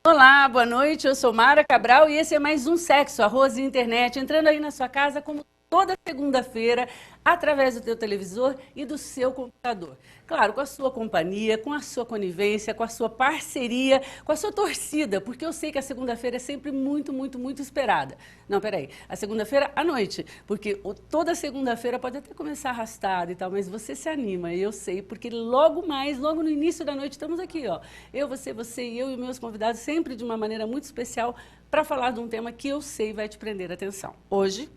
Olá, boa noite, eu sou Mara Cabral e esse é mais um Sexo, Arroz e Internet, entrando aí na sua casa como toda segunda-feira, através do teu televisor e do seu computador. Claro, com a sua companhia, com a sua conivência, com a sua parceria, com a sua torcida, porque eu sei que a segunda-feira é sempre muito, muito, muito esperada. Não, peraí, a segunda-feira à noite, porque toda segunda-feira pode até começar arrastada e tal, mas você se anima, eu sei, porque logo mais, logo no início da noite, estamos aqui, ó. Eu, você e eu e meus convidados, sempre de uma maneira muito especial, para falar de um tema que eu sei vai te prender a atenção. Hoje,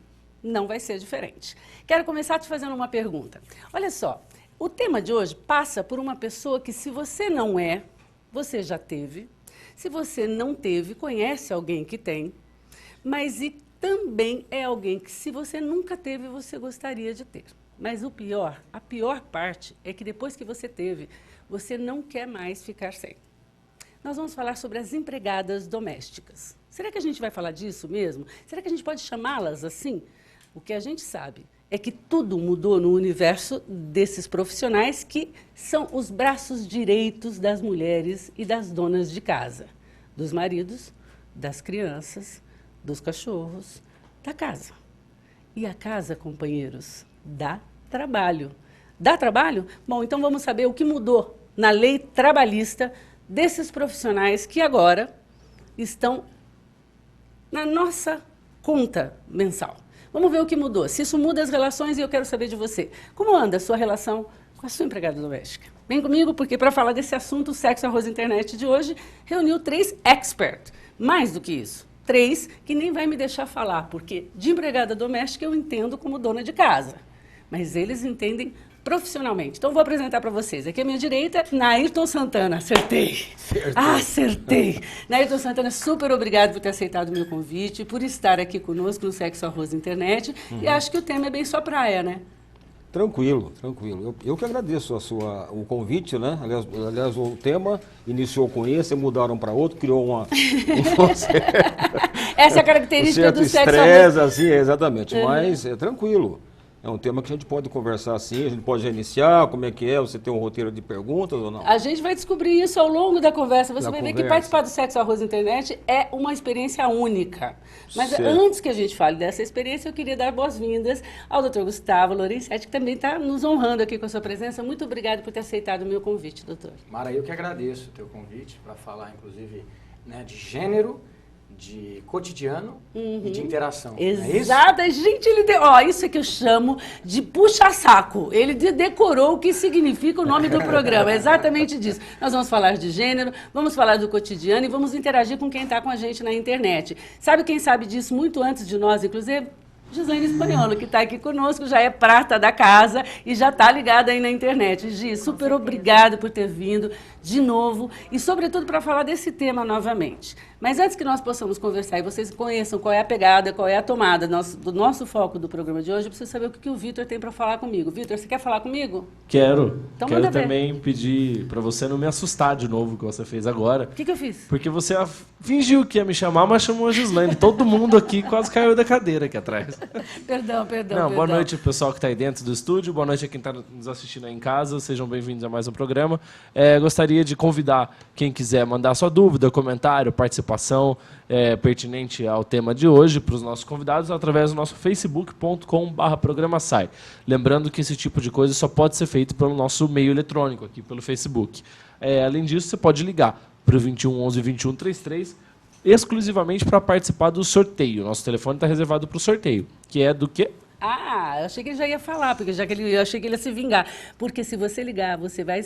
não vai ser diferente. Quero começar te fazendo uma pergunta. Olha só, o tema de hoje passa por uma pessoa que, se você não é, você já teve. Se você não teve, conhece alguém que tem. Mas e também é alguém que, se você nunca teve, você gostaria de ter. Mas o pior, a pior parte é que depois que você teve, você não quer mais ficar sem. Nós vamos falar sobre as empregadas domésticas. Será que a gente vai falar disso mesmo? Será que a gente pode chamá-las assim? O que a gente sabe é que tudo mudou no universo desses profissionais que são os braços direitos das mulheres e das donas de casa, dos maridos, das crianças, dos cachorros, da casa. E a casa, companheiros, dá trabalho. Dá trabalho? Bom, então vamos saber o que mudou na lei trabalhista desses profissionais que agora estão na nossa conta mensal. Vamos ver o que mudou. Se isso muda as relações, e eu quero saber de você. Como anda a sua relação com a sua empregada doméstica? Vem comigo, porque para falar desse assunto, o Sexo, Arroz e Internet de hoje reuniu 3 experts. Mais do que isso, 3 que nem vai me deixar falar, porque de empregada doméstica eu entendo como dona de casa. Mas eles entendem profissionalmente. Então, vou apresentar para vocês. Aqui à minha direita, Nairton Santana. Acertei. Acertei. Nairton Santana, super obrigado por ter aceitado o meu convite, por estar aqui conosco no Sexo, Arroz Internet. E acho que o tema é bem sua praia, né? Tranquilo, tranquilo. Eu que agradeço o convite, né? Aliás, o tema iniciou com esse, mudaram para outro, criou Essa é a característica do Sexo, Arroz. Assim, exatamente. Mas é tranquilo. É um tema que a gente pode conversar assim, a gente pode reiniciar, como é que é, você tem um roteiro de perguntas ou não? A gente vai descobrir isso ao longo da conversa. Você vai ver que participar do Sexo, Arroz Internet é uma experiência única. Mas antes que a gente fale dessa experiência, eu queria dar boas-vindas ao Dr. Gustavo Lorenzetti, que também está nos honrando aqui com a sua presença. Muito obrigado por ter aceitado o meu convite, doutor. Mara, eu que agradeço o teu convite para falar, inclusive, né, de gênero, de cotidiano e de interação. Exato, gente, ele deu, isso é que eu chamo de puxa-saco. Ele decorou o que significa o nome do programa, é exatamente disso. Nós vamos falar de gênero, vamos falar do cotidiano e vamos interagir com quem está com a gente na internet. Sabe quem sabe disso muito antes de nós, inclusive? Gislaine Espanholo, que está aqui conosco, já é prata da casa e já está ligada aí na internet. Gi, super obrigado por ter vindo de novo e, sobretudo, para falar desse tema novamente. Mas antes que nós possamos conversar e vocês conheçam qual é a pegada, qual é a tomada do nosso foco do programa de hoje, eu preciso saber o que o Vitor tem para falar comigo. Vitor, você quer falar comigo? Quero. Então, quero também pedir para você não me assustar de novo, que você fez agora. O que eu fiz? Porque você fingiu que ia me chamar, mas chamou a Gislaine. Todo mundo aqui quase caiu da cadeira aqui atrás. Perdão. Boa noite, pessoal que está aí dentro do estúdio. Boa noite a quem está nos assistindo aí em casa. Sejam bem-vindos a mais um programa. Gostaria de convidar quem quiser mandar sua dúvida, comentário, participação pertinente ao tema de hoje para os nossos convidados através do nosso facebook.com/programasai. Lembrando que esse tipo de coisa só pode ser feito pelo nosso meio eletrônico aqui pelo Facebook. Além disso, você pode ligar para o 21 11 21 33 exclusivamente para participar do sorteio. Nosso telefone está reservado para o sorteio, que é do quê? Eu achei que ele já ia falar, porque eu achei que ele ia se vingar. Porque se você ligar, você vai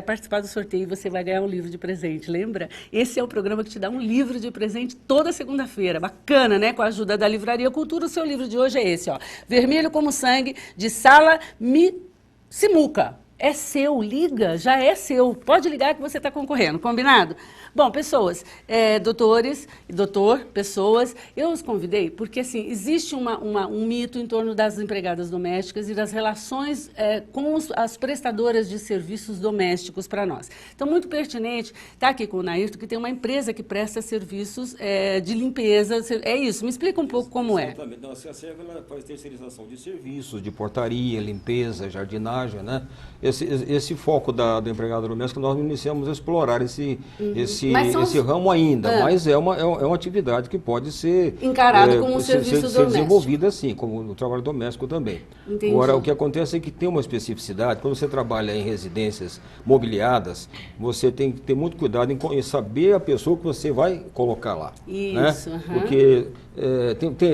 participar do sorteio e você vai ganhar um livro de presente, lembra? Esse é o programa que te dá um livro de presente toda segunda-feira. Bacana, né? Com a ajuda da Livraria Cultura, o seu livro de hoje é esse, ó. Vermelho como Sangue, de Sala Simuca. É seu, liga, já é seu. Pode ligar que você está concorrendo, combinado? Bom, pessoas, pessoas, eu os convidei porque, assim, existe um mito em torno das empregadas domésticas e das relações com as prestadoras de serviços domésticos para nós. Então, muito pertinente estar aqui com o Nairton, que tem uma empresa que presta serviços de limpeza. É isso, me explica um pouco como é. Exatamente. Não, a Serva faz terceirização de serviços, de portaria, limpeza, jardinagem, né? esse foco do empregado doméstico, nós não iniciamos a explorar esse ramo ainda, mas é uma atividade que pode ser encarado como um serviço doméstico. Ser desenvolvida assim, como o trabalho doméstico também. Entendi. Agora, o que acontece é que tem uma especificidade, quando você trabalha em residências mobiliadas, você tem que ter muito cuidado em saber a pessoa que você vai colocar lá. Isso. Né? Porque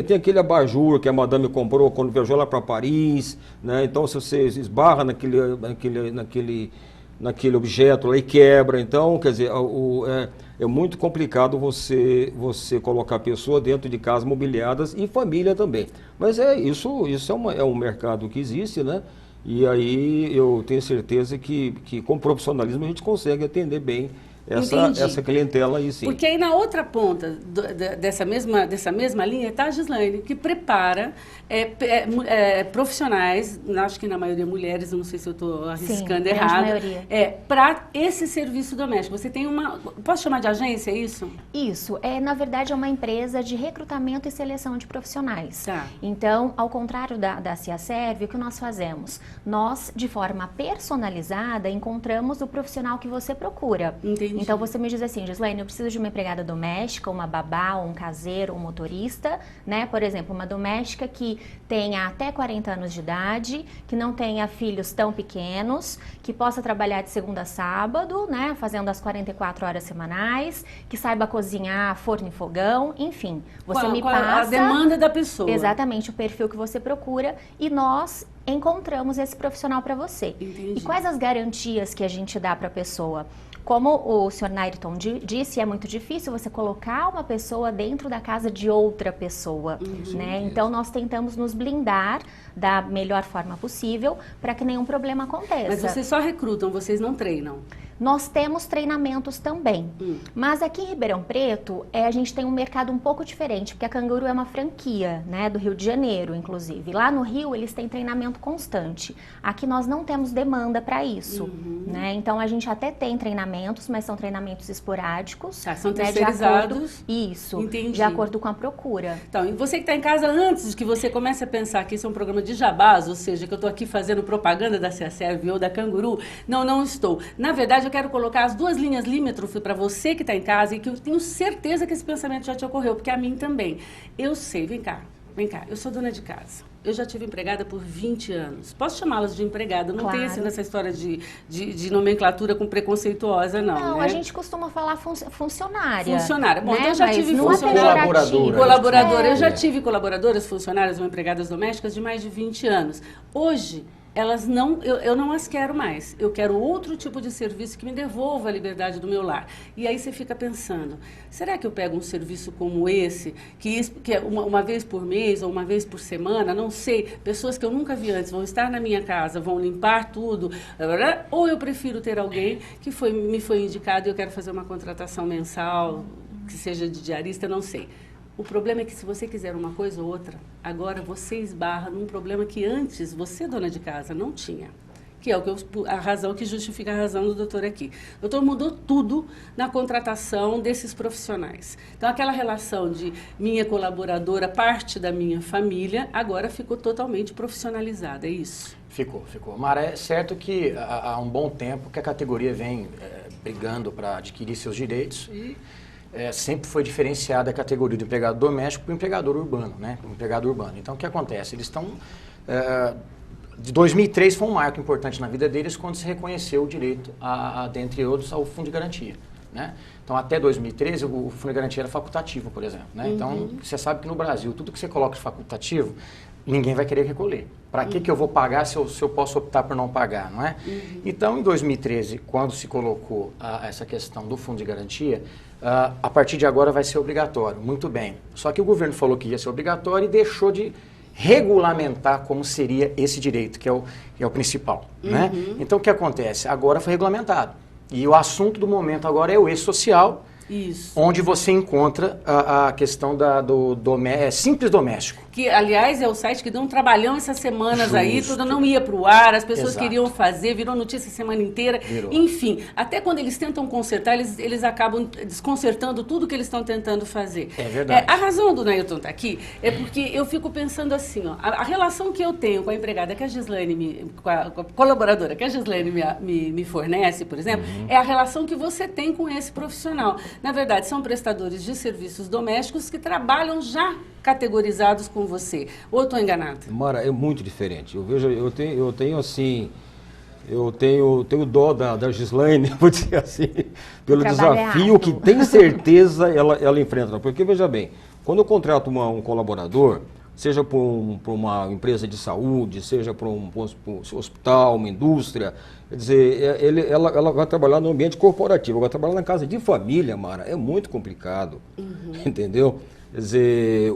tem aquele abajur que a madame comprou quando viajou lá para Paris, né? Então se você esbarra naquele objeto lá e quebra, então, quer dizer, é muito complicado você colocar a pessoa dentro de casas mobiliadas e família também. Mas isso é um mercado que existe, né? E aí eu tenho certeza que com profissionalismo a gente consegue atender bem essa clientela aí, sim. Porque aí na outra ponta dessa mesma linha está a Gislaine, que prepara profissionais, acho que na maioria mulheres, não sei se eu estou arriscando errado, para esse serviço doméstico. Você tem posso chamar de agência, é isso? Isso, na verdade é uma empresa de recrutamento e seleção de profissionais. Tá. Então, ao contrário da CIASERV, o que nós fazemos? Nós, de forma personalizada, encontramos o profissional que você procura. Entendi. Então você me diz assim, Gislaine, eu preciso de uma empregada doméstica, uma babá, um caseiro, um motorista, né? Por exemplo, uma doméstica que tenha até 40 anos de idade, que não tenha filhos tão pequenos, que possa trabalhar de segunda a sábado, né? Fazendo as 44 horas semanais, que saiba cozinhar, forno e fogão, enfim. Você me passa a demanda da pessoa. Exatamente, o perfil que você procura e nós encontramos esse profissional para você. Entendi. E quais as garantias que a gente dá para a pessoa? Como o senhor Nairton disse, é muito difícil você colocar uma pessoa dentro da casa de outra pessoa, né? Então, nós tentamos nos blindar da melhor forma possível para que nenhum problema aconteça. Mas vocês só recrutam, vocês não treinam? Nós temos treinamentos também, mas aqui em Ribeirão Preto a gente tem um mercado um pouco diferente, porque a Canguru é uma franquia, né, do Rio de Janeiro, inclusive. Lá no Rio eles têm treinamento constante. Aqui nós não temos demanda para isso, né? Então a gente até tem treinamentos, mas são treinamentos esporádicos. São né, terceirizados. Isso, Entendi. de acordo com a procura. Então, e você que está em casa, antes que você comece a pensar que isso é um programa de jabás, ou seja, que eu estou aqui fazendo propaganda da CIASERV ou da Canguru, não estou. Na verdade, eu quero colocar as duas linhas limítrofe para você que está em casa e que eu tenho certeza que esse pensamento já te ocorreu, porque a mim também. Eu sei, vem cá, eu sou dona de casa. Eu já tive empregada por 20 anos. Posso chamá-las de empregada? Não tem assim nessa história de nomenclatura com preconceituosa, não. Não, né? a gente costuma falar funcionária. Funcionária. Bom, né? então eu já Mas tive não é funcionária. Colaboradora. Eu já tive colaboradoras funcionárias ou empregadas domésticas de mais de 20 anos. Hoje, elas eu não as quero mais. Eu quero outro tipo de serviço que me devolva a liberdade do meu lar. E aí você fica pensando, será que eu pego um serviço como esse, que é uma vez por mês ou uma vez por semana, não sei, pessoas que eu nunca vi antes vão estar na minha casa, vão limpar tudo, ou eu prefiro ter alguém que me foi indicado e eu quero fazer uma contratação mensal, que seja de diarista, não sei. O problema é que se você quiser uma coisa ou outra, agora você esbarra num problema que antes você, dona de casa, não tinha. Que é a razão que justifica a razão do doutor aqui. O doutor mudou tudo na contratação desses profissionais. Então, aquela relação de minha colaboradora, parte da minha família, agora ficou totalmente profissionalizada, é isso? Ficou. Mara, é certo que há um bom tempo que a categoria vem brigando para adquirir seus direitos e sempre foi diferenciada a categoria do empregado doméstico para o empregador urbano, né? O empregado urbano. Então, o que acontece? Eles estão... de 2003 foi um marco importante na vida deles quando se reconheceu o direito, dentre outros, ao Fundo de Garantia, né? Então, até 2013, o Fundo de Garantia era facultativo, por exemplo, né? Então, você sabe que no Brasil, tudo que você coloca de facultativo, ninguém vai querer recolher. Para que eu vou pagar se eu posso optar por não pagar, não é? Então, em 2013, quando se colocou essa questão do Fundo de Garantia, a partir de agora vai ser obrigatório. Muito bem. Só que o governo falou que ia ser obrigatório e deixou de regulamentar como seria esse direito, que é o principal, né? Então, o que acontece? Agora foi regulamentado. E o assunto do momento agora é o eixo-social, Isso. onde você encontra a questão do simples doméstico. que, aliás, é o site que deu um trabalhão essas semanas aí, tudo não ia para o ar, as pessoas queriam fazer, virou notícia a semana inteira. Enfim, até quando eles tentam consertar, eles acabam desconcertando tudo que eles estão tentando fazer. É verdade. A razão do Neilton estar aqui é porque eu fico pensando assim, ó, a relação que eu tenho com a empregada que a Gislaine, com a colaboradora que a Gislaine me fornece, por exemplo, é a relação que você tem com esse profissional. Na verdade, são prestadores de serviços domésticos que trabalham já categorizados com você. Ou estou enganada? Mara, é muito diferente. Eu tenho assim, eu tenho dó da Gislaine, vou dizer assim, pelo desafio que tem certeza ela enfrenta. Porque, veja bem, quando eu contrato um colaborador, seja para uma empresa de saúde, seja para um hospital, uma indústria, quer dizer, ela vai trabalhar no ambiente corporativo, vai trabalhar na casa de família, Mara, é muito complicado, entendeu? Quer dizer,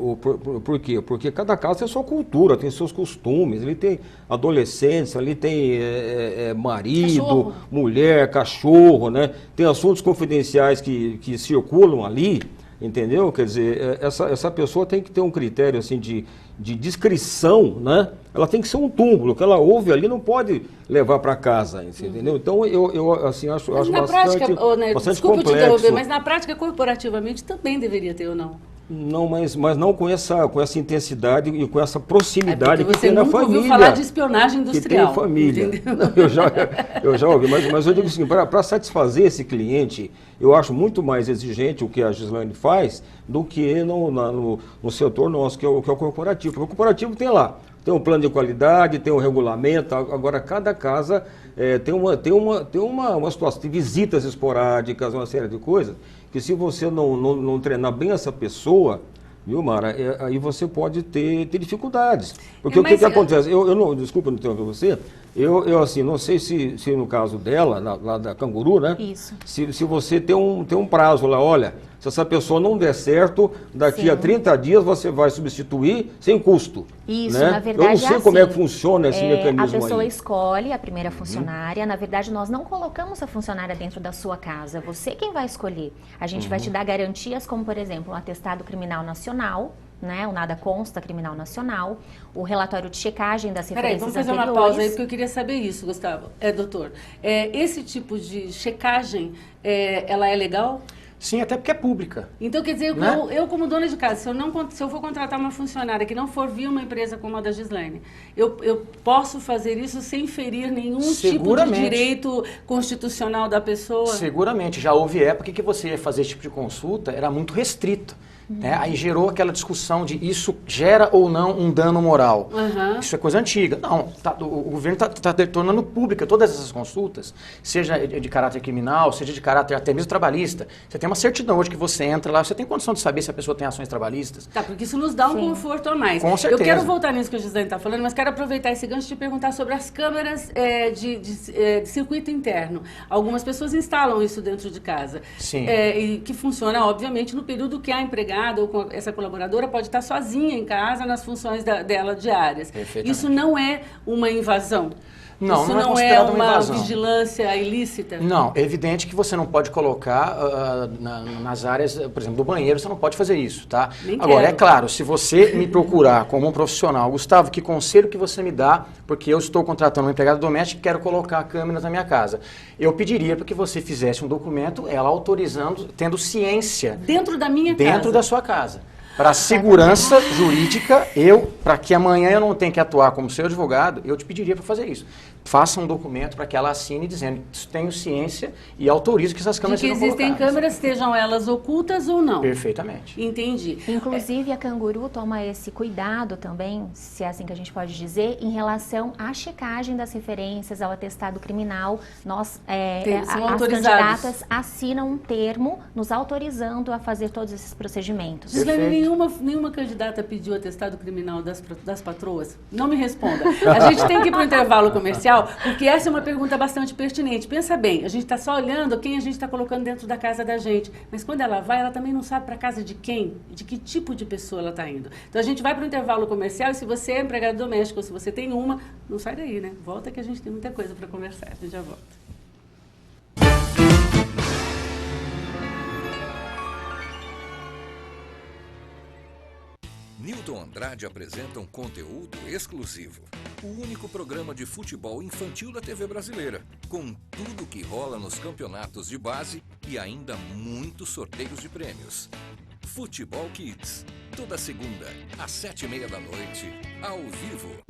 por quê? Porque cada casa tem sua cultura, tem seus costumes, ele tem adolescentes, ali tem marido, mulher, cachorro, né? Tem assuntos confidenciais que circulam ali, entendeu? Quer dizer, essa pessoa tem que ter um critério assim de discrição, né? Ela tem que ser um túmulo, que ela ouve ali não pode levar para casa, entendeu? Então eu assim acho bastante, bastante desculpa complexo. Te interromper, mas na prática corporativamente também deveria ter ou não? Não, mas não com essa intensidade e com essa proximidade que tem na família. Você nunca ouviu falar de espionagem industrial. Que tem família. Eu já ouvi, mas eu digo assim, para satisfazer esse cliente, eu acho muito mais exigente o que a Gislaine faz do que no setor nosso, que é o corporativo. Porque o corporativo tem lá, tem um plano de qualidade, tem um regulamento, agora cada casa tem uma situação, tem visitas esporádicas, uma série de coisas, que se você não treinar bem essa pessoa, viu, Mara, aí você pode ter dificuldades. Porque o que acontece? Desculpa não interromper você, eu assim, não sei se no caso dela, lá da Canguru, né? Isso. Se você tem um prazo lá, olha, se essa pessoa não der certo, daqui a 30 dias você vai substituir sem custo. Isso, né? na verdade eu não sei como é que funciona esse mecanismo aí. A pessoa escolhe a primeira funcionária, na verdade nós não colocamos a funcionária dentro da sua casa, você quem vai escolher. A gente vai te dar garantias como, por exemplo, um atestado criminal nacional, né, o Nada Consta Criminal Nacional, o relatório de checagem das referências anteriores. Vamos fazer uma pausa aí, porque eu queria saber isso, Gustavo. Doutor, esse tipo de checagem, ela é legal? Sim, até porque é pública. Então, quer dizer, né? eu como dona de casa, se eu for contratar uma funcionária que não for via uma empresa como a da Gislaine, eu posso fazer isso sem ferir nenhum tipo de direito constitucional da pessoa? Seguramente. Já houve época que você ia fazer esse tipo de consulta, era muito restrito. Né? Aí gerou aquela discussão de isso gera ou não um dano moral. Isso é coisa antiga. Não, o governo está tornando pública todas essas consultas, seja de caráter criminal, seja de caráter até mesmo trabalhista. Você tem uma certidão hoje que você entra lá, você tem condição de saber se a pessoa tem ações trabalhistas. Tá, porque isso nos dá um conforto a mais. Com certeza. Eu quero voltar nisso que a Gislaine está falando, mas quero aproveitar esse gancho de perguntar sobre as câmeras de circuito interno. Algumas pessoas instalam isso dentro de casa. Sim. E que funciona, obviamente, no período que a empregada ou com essa colaboradora pode estar sozinha em casa nas funções dela diárias. Isso não é uma invasão? Não, isso não é uma invasão. Vigilância ilícita? Não, é evidente que você não pode colocar nas áreas, por exemplo, do banheiro, você não pode fazer isso, tá? Agora, é claro, se você me procurar como um profissional, Gustavo, que conselho que você me dá, porque eu estou contratando uma empregada doméstica e quero colocar câmeras na minha casa. Eu pediria para que você fizesse um documento, ela autorizando, tendo ciência. Dentro da minha casa? Dentro da sua casa. Para a segurança jurídica, para que amanhã eu não tenha que atuar como seu advogado, eu te pediria para fazer isso. Faça um documento para que ela assine dizendo tenho ciência e autorizo que essas câmeras sejam colocadas. De que existem câmeras, sejam elas ocultas ou não. Perfeitamente. Entendi. Inclusive, a Canguru toma esse cuidado também, se é assim que a gente pode dizer, em relação à checagem das referências, ao atestado criminal. Nós, as candidatas assinam um termo nos autorizando a fazer todos esses procedimentos. Nenhuma candidata pediu atestado criminal das patroas? Não me responda. A gente tem que ir para o intervalo comercial, porque essa é uma pergunta bastante pertinente. Pensa bem, a gente está só olhando quem a gente está colocando dentro da casa da gente, mas quando ela vai, ela também não sabe para casa de quem, de que tipo de pessoa ela está indo. Então a gente vai para o intervalo comercial e se você é empregado doméstico ou se você tem uma, não sai daí, né? Volta que a gente tem muita coisa para conversar. A gente já volta. Newton Andrade apresenta um conteúdo exclusivo. O único programa de futebol infantil da TV brasileira, com tudo que rola nos campeonatos de base e ainda muitos sorteios de prêmios. Futebol Kids, toda segunda, às 7h30 da noite, ao vivo.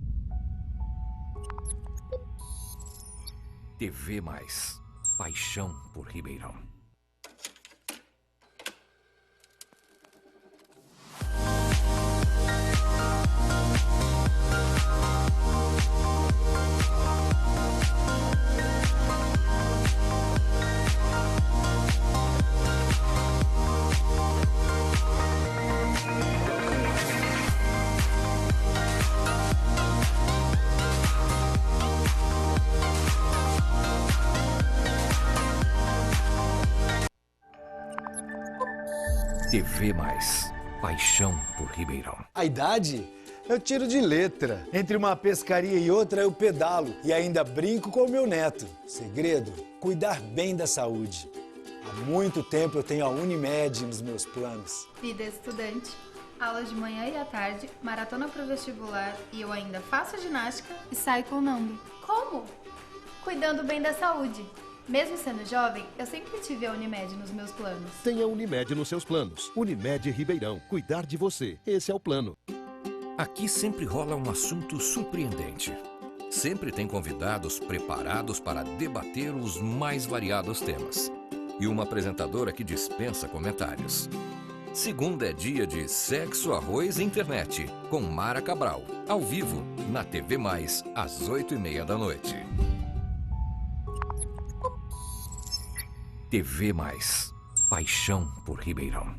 TV Mais, paixão por Ribeirão. TV Mais, paixão por Ribeirão. A idade? Eu tiro de letra. Entre uma pescaria e outra eu pedalo e ainda brinco com o meu neto. Segredo, cuidar bem da saúde. Há muito tempo eu tenho a Unimed nos meus planos. Vida estudante, aulas de manhã e à tarde, maratona pro vestibular e eu ainda faço ginástica e saio com o Nando. Como? Cuidando bem da saúde. Mesmo sendo jovem, eu sempre tive a Unimed nos meus planos. Tenha Unimed nos seus planos. Unimed Ribeirão. Cuidar de você. Esse é o plano. Aqui sempre rola um assunto surpreendente. Sempre tem convidados preparados para debater os mais variados temas. E uma apresentadora que dispensa comentários. Segunda é dia de Sexo, Arroz e Internet, com Mara Cabral. Ao vivo, na TV Mais, às 8h30 da noite. TV Mais, paixão por Ribeirão.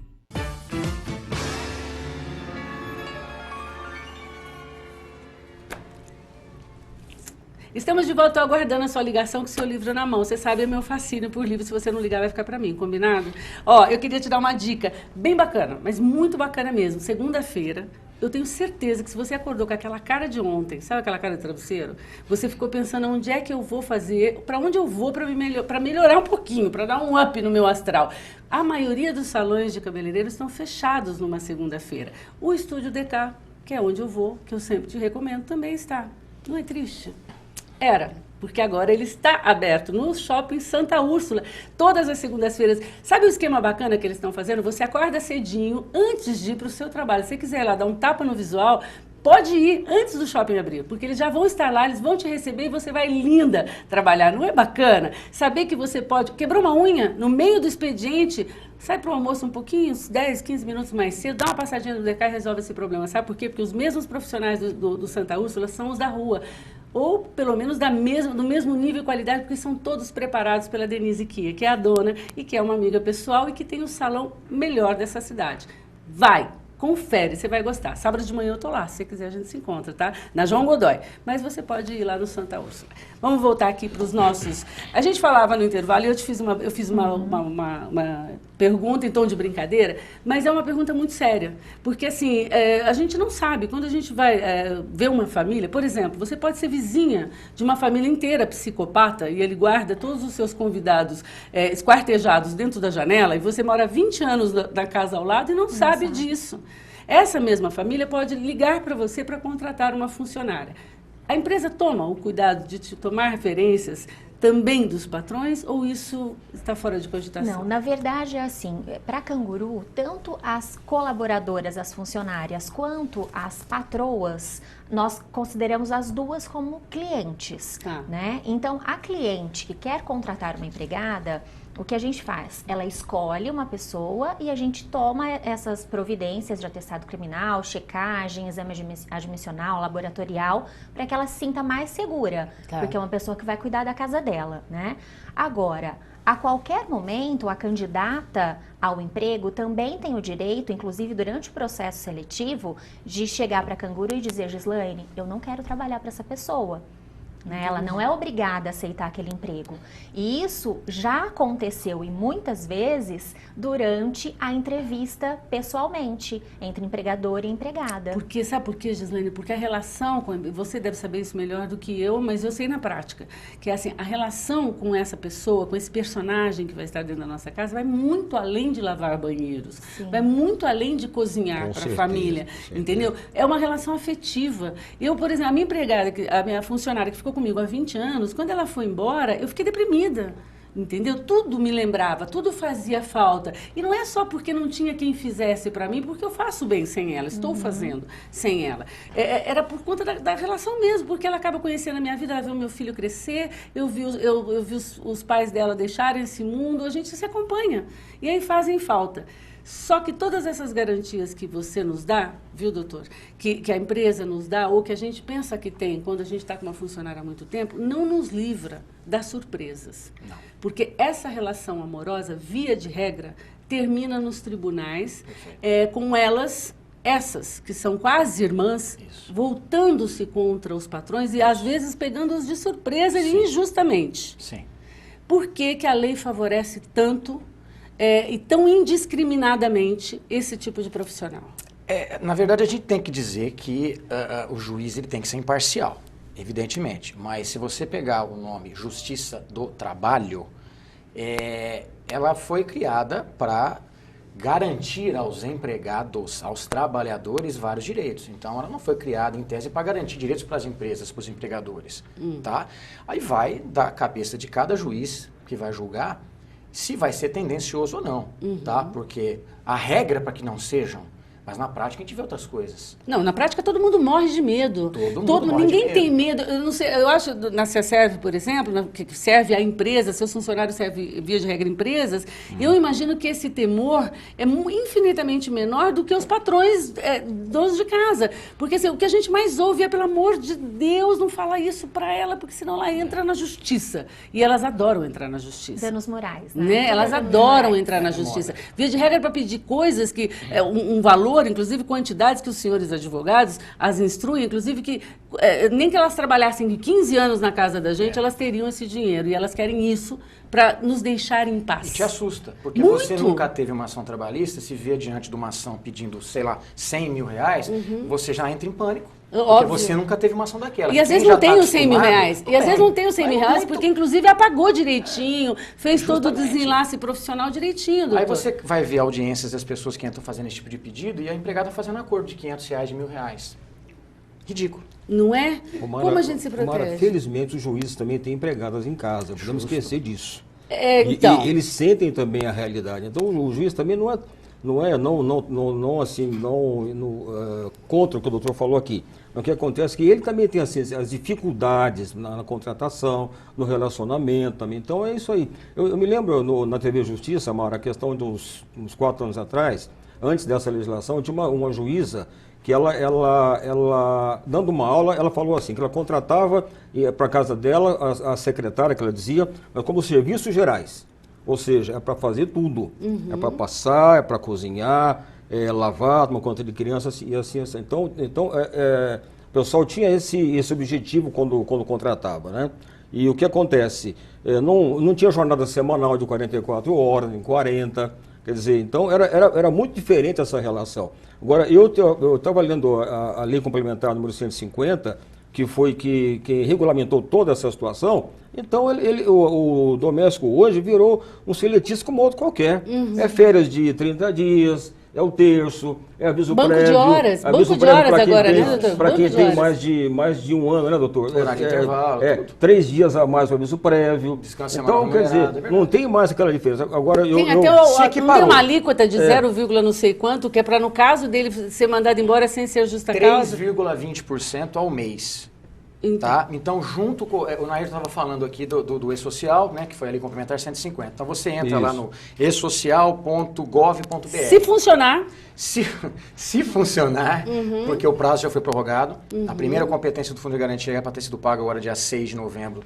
Estamos de volta aguardando a sua ligação com o seu livro na mão. Você sabe, é meu fascínio por livro. Se você não ligar, vai ficar pra mim, combinado? Ó, eu queria te dar uma dica bem bacana, mas muito bacana mesmo. Segunda-feira, eu tenho certeza que se você acordou com aquela cara de ontem, sabe aquela cara de travesseiro? Você ficou pensando onde é que eu vou fazer, pra onde eu vou pra melhorar um pouquinho, pra dar um up no meu astral. A maioria dos salões de cabeleireiro estão fechados numa segunda-feira. O Estúdio DK, que é onde eu vou, que eu sempre te recomendo, também está. Não é triste? Era, porque agora ele está aberto no Shopping Santa Úrsula, todas as segundas-feiras. Sabe o esquema bacana que eles estão fazendo? Você acorda cedinho, antes de ir para o seu trabalho. Se você quiser ir lá dar um tapa no visual, pode ir antes do shopping abrir, porque eles já vão estar lá, eles vão te receber e você vai linda trabalhar. Não é bacana? Saber que você pode... Quebrou uma unha no meio do expediente, sai para o almoço um pouquinho, uns 10, 15 minutos mais cedo, dá uma passadinha no DK e resolve esse problema. Sabe por quê? Porque os mesmos profissionais do Santa Úrsula são os da rua. Ou, pelo menos, do mesmo nível e qualidade, porque são todos preparados pela Denise Kia, que é a dona e que é uma amiga pessoal e que tem o salão melhor dessa cidade. Vai! Confere, você vai gostar. Sábado de manhã eu tô lá, se você quiser a gente se encontra, tá? Na João Godoy. Mas você pode ir lá no Santa Úrsula. Vamos voltar aqui para os nossos... A gente falava no intervalo e eu fiz uma pergunta em tom de brincadeira, mas é uma pergunta muito séria. Porque, assim, a gente não sabe. Quando a gente vai ver uma família, por exemplo, você pode ser vizinha de uma família inteira psicopata e ele guarda todos os seus convidados esquartejados dentro da janela e você mora 20 anos na casa ao lado e não sabe disso. Essa mesma família pode ligar para você para contratar uma funcionária. A empresa toma o cuidado de te tomar referências também dos patrões ou isso está fora de cogitação? Não, na verdade é assim, para Canguru, tanto as colaboradoras, as funcionárias, quanto as patroas, nós consideramos as duas como clientes, né? Então, a cliente que quer contratar uma empregada, o que a gente faz? Ela escolhe uma pessoa e a gente toma essas providências de atestado criminal, checagem, exame admissional, laboratorial, para que ela se sinta mais segura, porque é uma pessoa que vai cuidar da casa dela, né? Agora, a qualquer momento, a candidata ao emprego também tem o direito, inclusive durante o processo seletivo, de chegar para a Canguru e dizer: Gislaine, eu não quero trabalhar para essa pessoa. né? Ela não é obrigada a aceitar aquele emprego. E isso já aconteceu e muitas vezes durante a entrevista pessoalmente, entre empregador e empregada. Porque, sabe por quê, Gislaine? Porque a relação, você deve saber isso melhor do que eu, mas eu sei na prática, que é assim, a relação com essa pessoa, com esse personagem que vai estar dentro da nossa casa, vai muito além de lavar banheiros, vai muito além de cozinhar para a família, entendeu? É uma relação afetiva. Eu, por exemplo, a minha empregada, a minha funcionária que ficou comigo há 20 anos, quando ela foi embora, eu fiquei deprimida. Entendeu? Tudo me lembrava, tudo fazia falta. E não é só porque não tinha quem fizesse para mim, porque eu faço bem sem ela, estou fazendo sem ela. Era por conta da relação mesmo, porque ela acaba conhecendo a minha vida, ela vê o meu filho crescer, eu vi os pais dela deixarem esse mundo, a gente se acompanha. E aí fazem falta. Só que todas essas garantias que você nos dá, viu, doutor, que a empresa nos dá, ou que a gente pensa que tem quando a gente está com uma funcionária há muito tempo, não nos livra das surpresas. Não. Porque essa relação amorosa, via de regra, termina nos tribunais, com essas, que são quase irmãs, voltando-se contra os patrões e, às vezes, pegando-os de surpresa e injustamente. Sim. Por que que a lei favorece tanto e tão indiscriminadamente esse tipo de profissional? Na verdade, a gente tem que dizer que o juiz ele tem que ser imparcial, evidentemente. Mas se você pegar o nome Justiça do Trabalho, ela foi criada para garantir aos empregados, aos trabalhadores, vários direitos. Então, ela não foi criada, em tese, para garantir direitos para as empresas, para os empregadores. Tá? Aí vai da cabeça de cada juiz que vai julgar se vai ser tendencioso ou não, tá? Porque a regra é para que não sejam, mas na prática a gente vê outras coisas. Não, na prática todo mundo morre de medo. Ninguém tem medo. Eu não sei, eu acho na CESERV, por exemplo, que serve a empresa, seus funcionários servem via de regra empresas, eu imagino que esse temor é infinitamente menor do que os patrões donos de casa. Porque assim, o que a gente mais ouve é, pelo amor de Deus, não fala isso para ela, porque senão ela entra na justiça. E elas adoram entrar na justiça. Danos morais, né? Elas adoram entrar na justiça. Via de regra para pedir coisas que um valor, inclusive quantidades que os senhores advogados as instruem, inclusive que nem que elas trabalhassem 15 anos na casa da gente, elas teriam esse dinheiro. E elas querem isso para nos deixar em paz. E te assusta, porque você nunca teve uma ação trabalhista, se vê diante de uma ação pedindo, sei lá, 100 mil reais, você já entra em pânico. Porque Óbvio. Você nunca teve uma ação daquela. E às vezes não tem os 100 mil reais. E às vezes não tem os 100 mil reais, porque inclusive apagou direitinho, fez todo o desenlace profissional direitinho, doutor. Aí você vai ver audiências das pessoas que entram fazendo esse tipo de pedido e a empregada fazendo acordo de 500 reais, de R$1.000. Ridículo. Não é? Como a gente se protege? Felizmente os juízes também têm empregadas em casa, não podemos esquecer disso. Então. E eles sentem também a realidade. Então o juiz também não contra o que o doutor falou aqui. O que acontece é que ele também tem assim, as dificuldades na contratação, no relacionamento também. Então é isso aí. Eu me lembro na TV Justiça, Mara, a questão de uns 4 anos atrás, antes dessa legislação, tinha uma juíza que ela, dando uma aula, ela falou assim, que ela contratava para a casa dela a secretária, que ela dizia, mas como serviços gerais. Ou seja, é para fazer tudo. É para passar, é para cozinhar, lavar, tomar conta de crianças e assim. Então o pessoal tinha esse objetivo quando contratava, né? E o que acontece? Não tinha jornada semanal de 44 horas, em 40, quer dizer, então era muito diferente essa relação. Agora, eu estava lendo a Lei Complementar número 150, que foi que regulamentou toda essa situação. Então, o doméstico hoje virou um seletista como outro qualquer. É férias de 30 dias, é o terço, é aviso banco prévio. Banco de horas agora, né, doutor? Para quem tem mais de um ano, né, doutor? Horário de intervalo. 3 dias a mais o aviso prévio. Descanso então, quer dizer, não tem mais aquela diferença. Agora, tem tem uma alíquota de 0, não sei quanto, que é para, no caso dele, ser mandado embora sem ser justa causa? 3,20% ao mês. Tá? Então, junto com... O Nair estava falando aqui do E-Social, né, que foi ali complementar 150. Então, você entra lá no esocial.gov.br. Se funcionar. Se funcionar, porque o prazo já foi prorrogado. A primeira competência do Fundo de Garantia é para ter sido paga agora, dia 6 de novembro.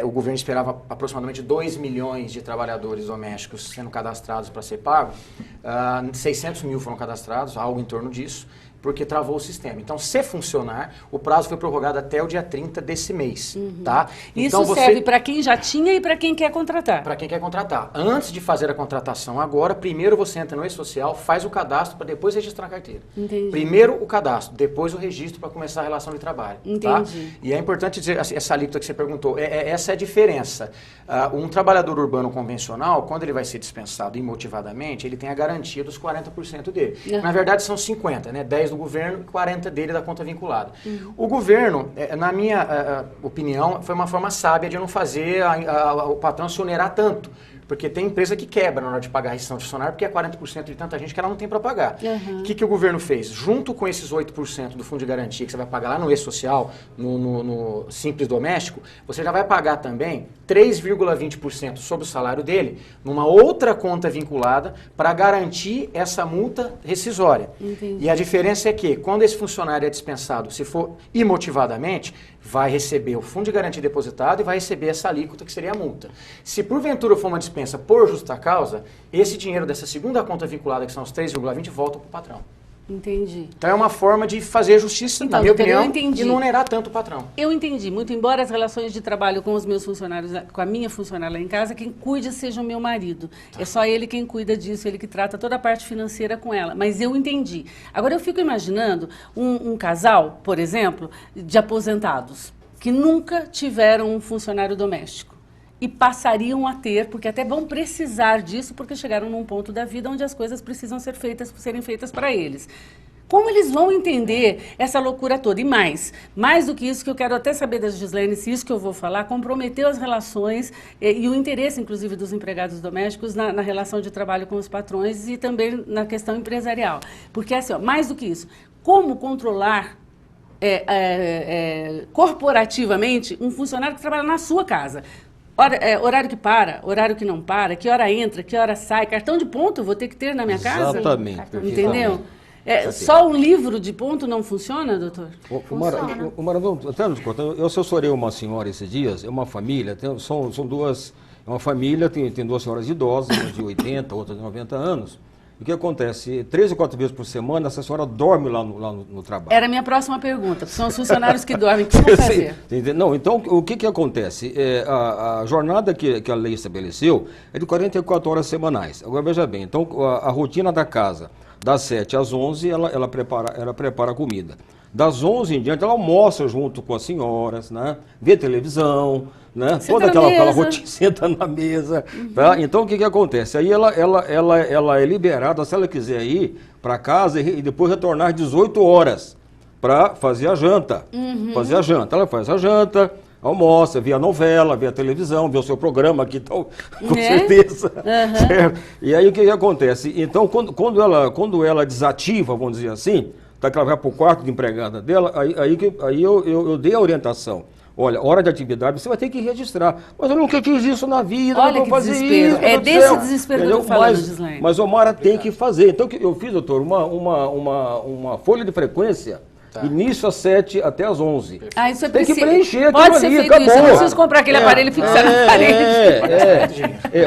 O governo esperava aproximadamente 2 milhões de trabalhadores domésticos sendo cadastrados para ser pago. 600 mil foram cadastrados, algo em torno disso. porque travou o sistema. Então, se funcionar, o prazo foi prorrogado até o dia 30 desse mês, tá? Então, Isso serve para quem já tinha e para quem quer contratar. Para quem quer contratar. Antes de fazer a contratação agora, primeiro você entra no e-social, faz o cadastro para depois registrar a carteira. Entendi. Primeiro o cadastro, depois o registro para começar a relação de trabalho. Entendi. Tá? E é importante dizer, essa alíquota que você perguntou, essa é a diferença. Um trabalhador urbano convencional, quando ele vai ser dispensado imotivadamente, ele tem a garantia dos 40% dele. Na verdade, são 50%, né? 10% do governo e 40% dele da conta vinculada. O governo, na minha opinião, foi uma forma sábia de não fazer o patrão se onerar tanto. Porque tem empresa que quebra na hora de pagar a rescisão de funcionário, porque é 40% de tanta gente que ela não tem para pagar. O que o governo fez? Junto com esses 8% do fundo de garantia que você vai pagar lá no e-social, no Simples Doméstico, você já vai pagar também 3,20% sobre o salário dele, numa outra conta vinculada, para garantir essa multa rescisória. Entendi. E a diferença é que, quando esse funcionário é dispensado, se for imotivadamente, vai receber o fundo de garantia depositado e vai receber essa alíquota, que seria a multa. Se porventura for uma dispensa por justa causa, esse dinheiro dessa segunda conta vinculada, que são os 3,20, volta para o patrão. Entendi. Então é uma forma de fazer justiça, Então, na minha doutor, opinião, e não onerar tanto o patrão. Eu entendi. Muito embora as relações de trabalho com os meus funcionários, com a minha funcionária lá em casa, quem cuide seja o meu marido. É só ele quem cuida disso, ele que trata toda a parte financeira com ela. Mas eu entendi. Agora eu fico imaginando um casal, por exemplo, de aposentados, que nunca tiveram um funcionário doméstico. E passariam a ter, porque até vão precisar disso, porque chegaram num ponto da vida onde as coisas precisam serem feitas para eles. Como eles vão entender essa loucura toda? E mais do que isso, que eu quero até saber da Gislaine, se isso que eu vou falar comprometeu as relações e o interesse, inclusive, dos empregados domésticos na relação de trabalho com os patrões e também na questão empresarial. Porque, assim, ó, mais do que isso, como controlar corporativamente um funcionário que trabalha na sua casa? Horário que para, horário que não para, que hora entra, que hora sai, cartão de ponto eu vou ter que ter na minha casa? Exatamente. Entendeu? Só um livro de ponto não funciona, doutor? Até nos cortando, eu assessorei uma senhora esses dias, é uma família, são duas, é uma família, tem duas senhoras idosas, uma de 80, outra de 90 anos. O que acontece? 3 ou 4 vezes por semana, essa senhora dorme lá no trabalho. Era a minha próxima pergunta. São os funcionários que dormem. O que vão fazer? Não, então, o que acontece? A jornada que a lei estabeleceu é de 44 horas semanais. Agora, veja bem, então, a rotina da casa, das 7 às 11, ela prepara a comida. Das 11 em diante, ela almoça junto com as senhoras, né? Vê televisão, né? Toda aquela rotina, senta na mesa. Tá? Então, o que acontece? Aí ela é liberada, se ela quiser ir para casa e depois retornar às 18 horas para fazer a janta. Fazer a janta. Ela faz a janta, almoça, vê a novela, vê a televisão, vê o seu programa aqui, então, com certeza. Certo? E aí, o que acontece? Então, quando ela desativa, vamos dizer assim, tá, que ela vai para o quarto de empregada dela, aí eu dei a orientação. Olha, hora de atividade, você vai ter que registrar. Mas eu nunca fiz isso na vida, olha, não vou fazer desespero. isso. É desse desespero que eu tô falando, Gislaine. Mas o Mara tem que fazer. Então, eu fiz, doutor, uma folha de frequência. Tá. Início às 7 até às 11. Isso é tem que preencher pode aquilo ser ali, feito acabou. Isso. Eu não preciso comprar aquele aparelho e fixar na parede.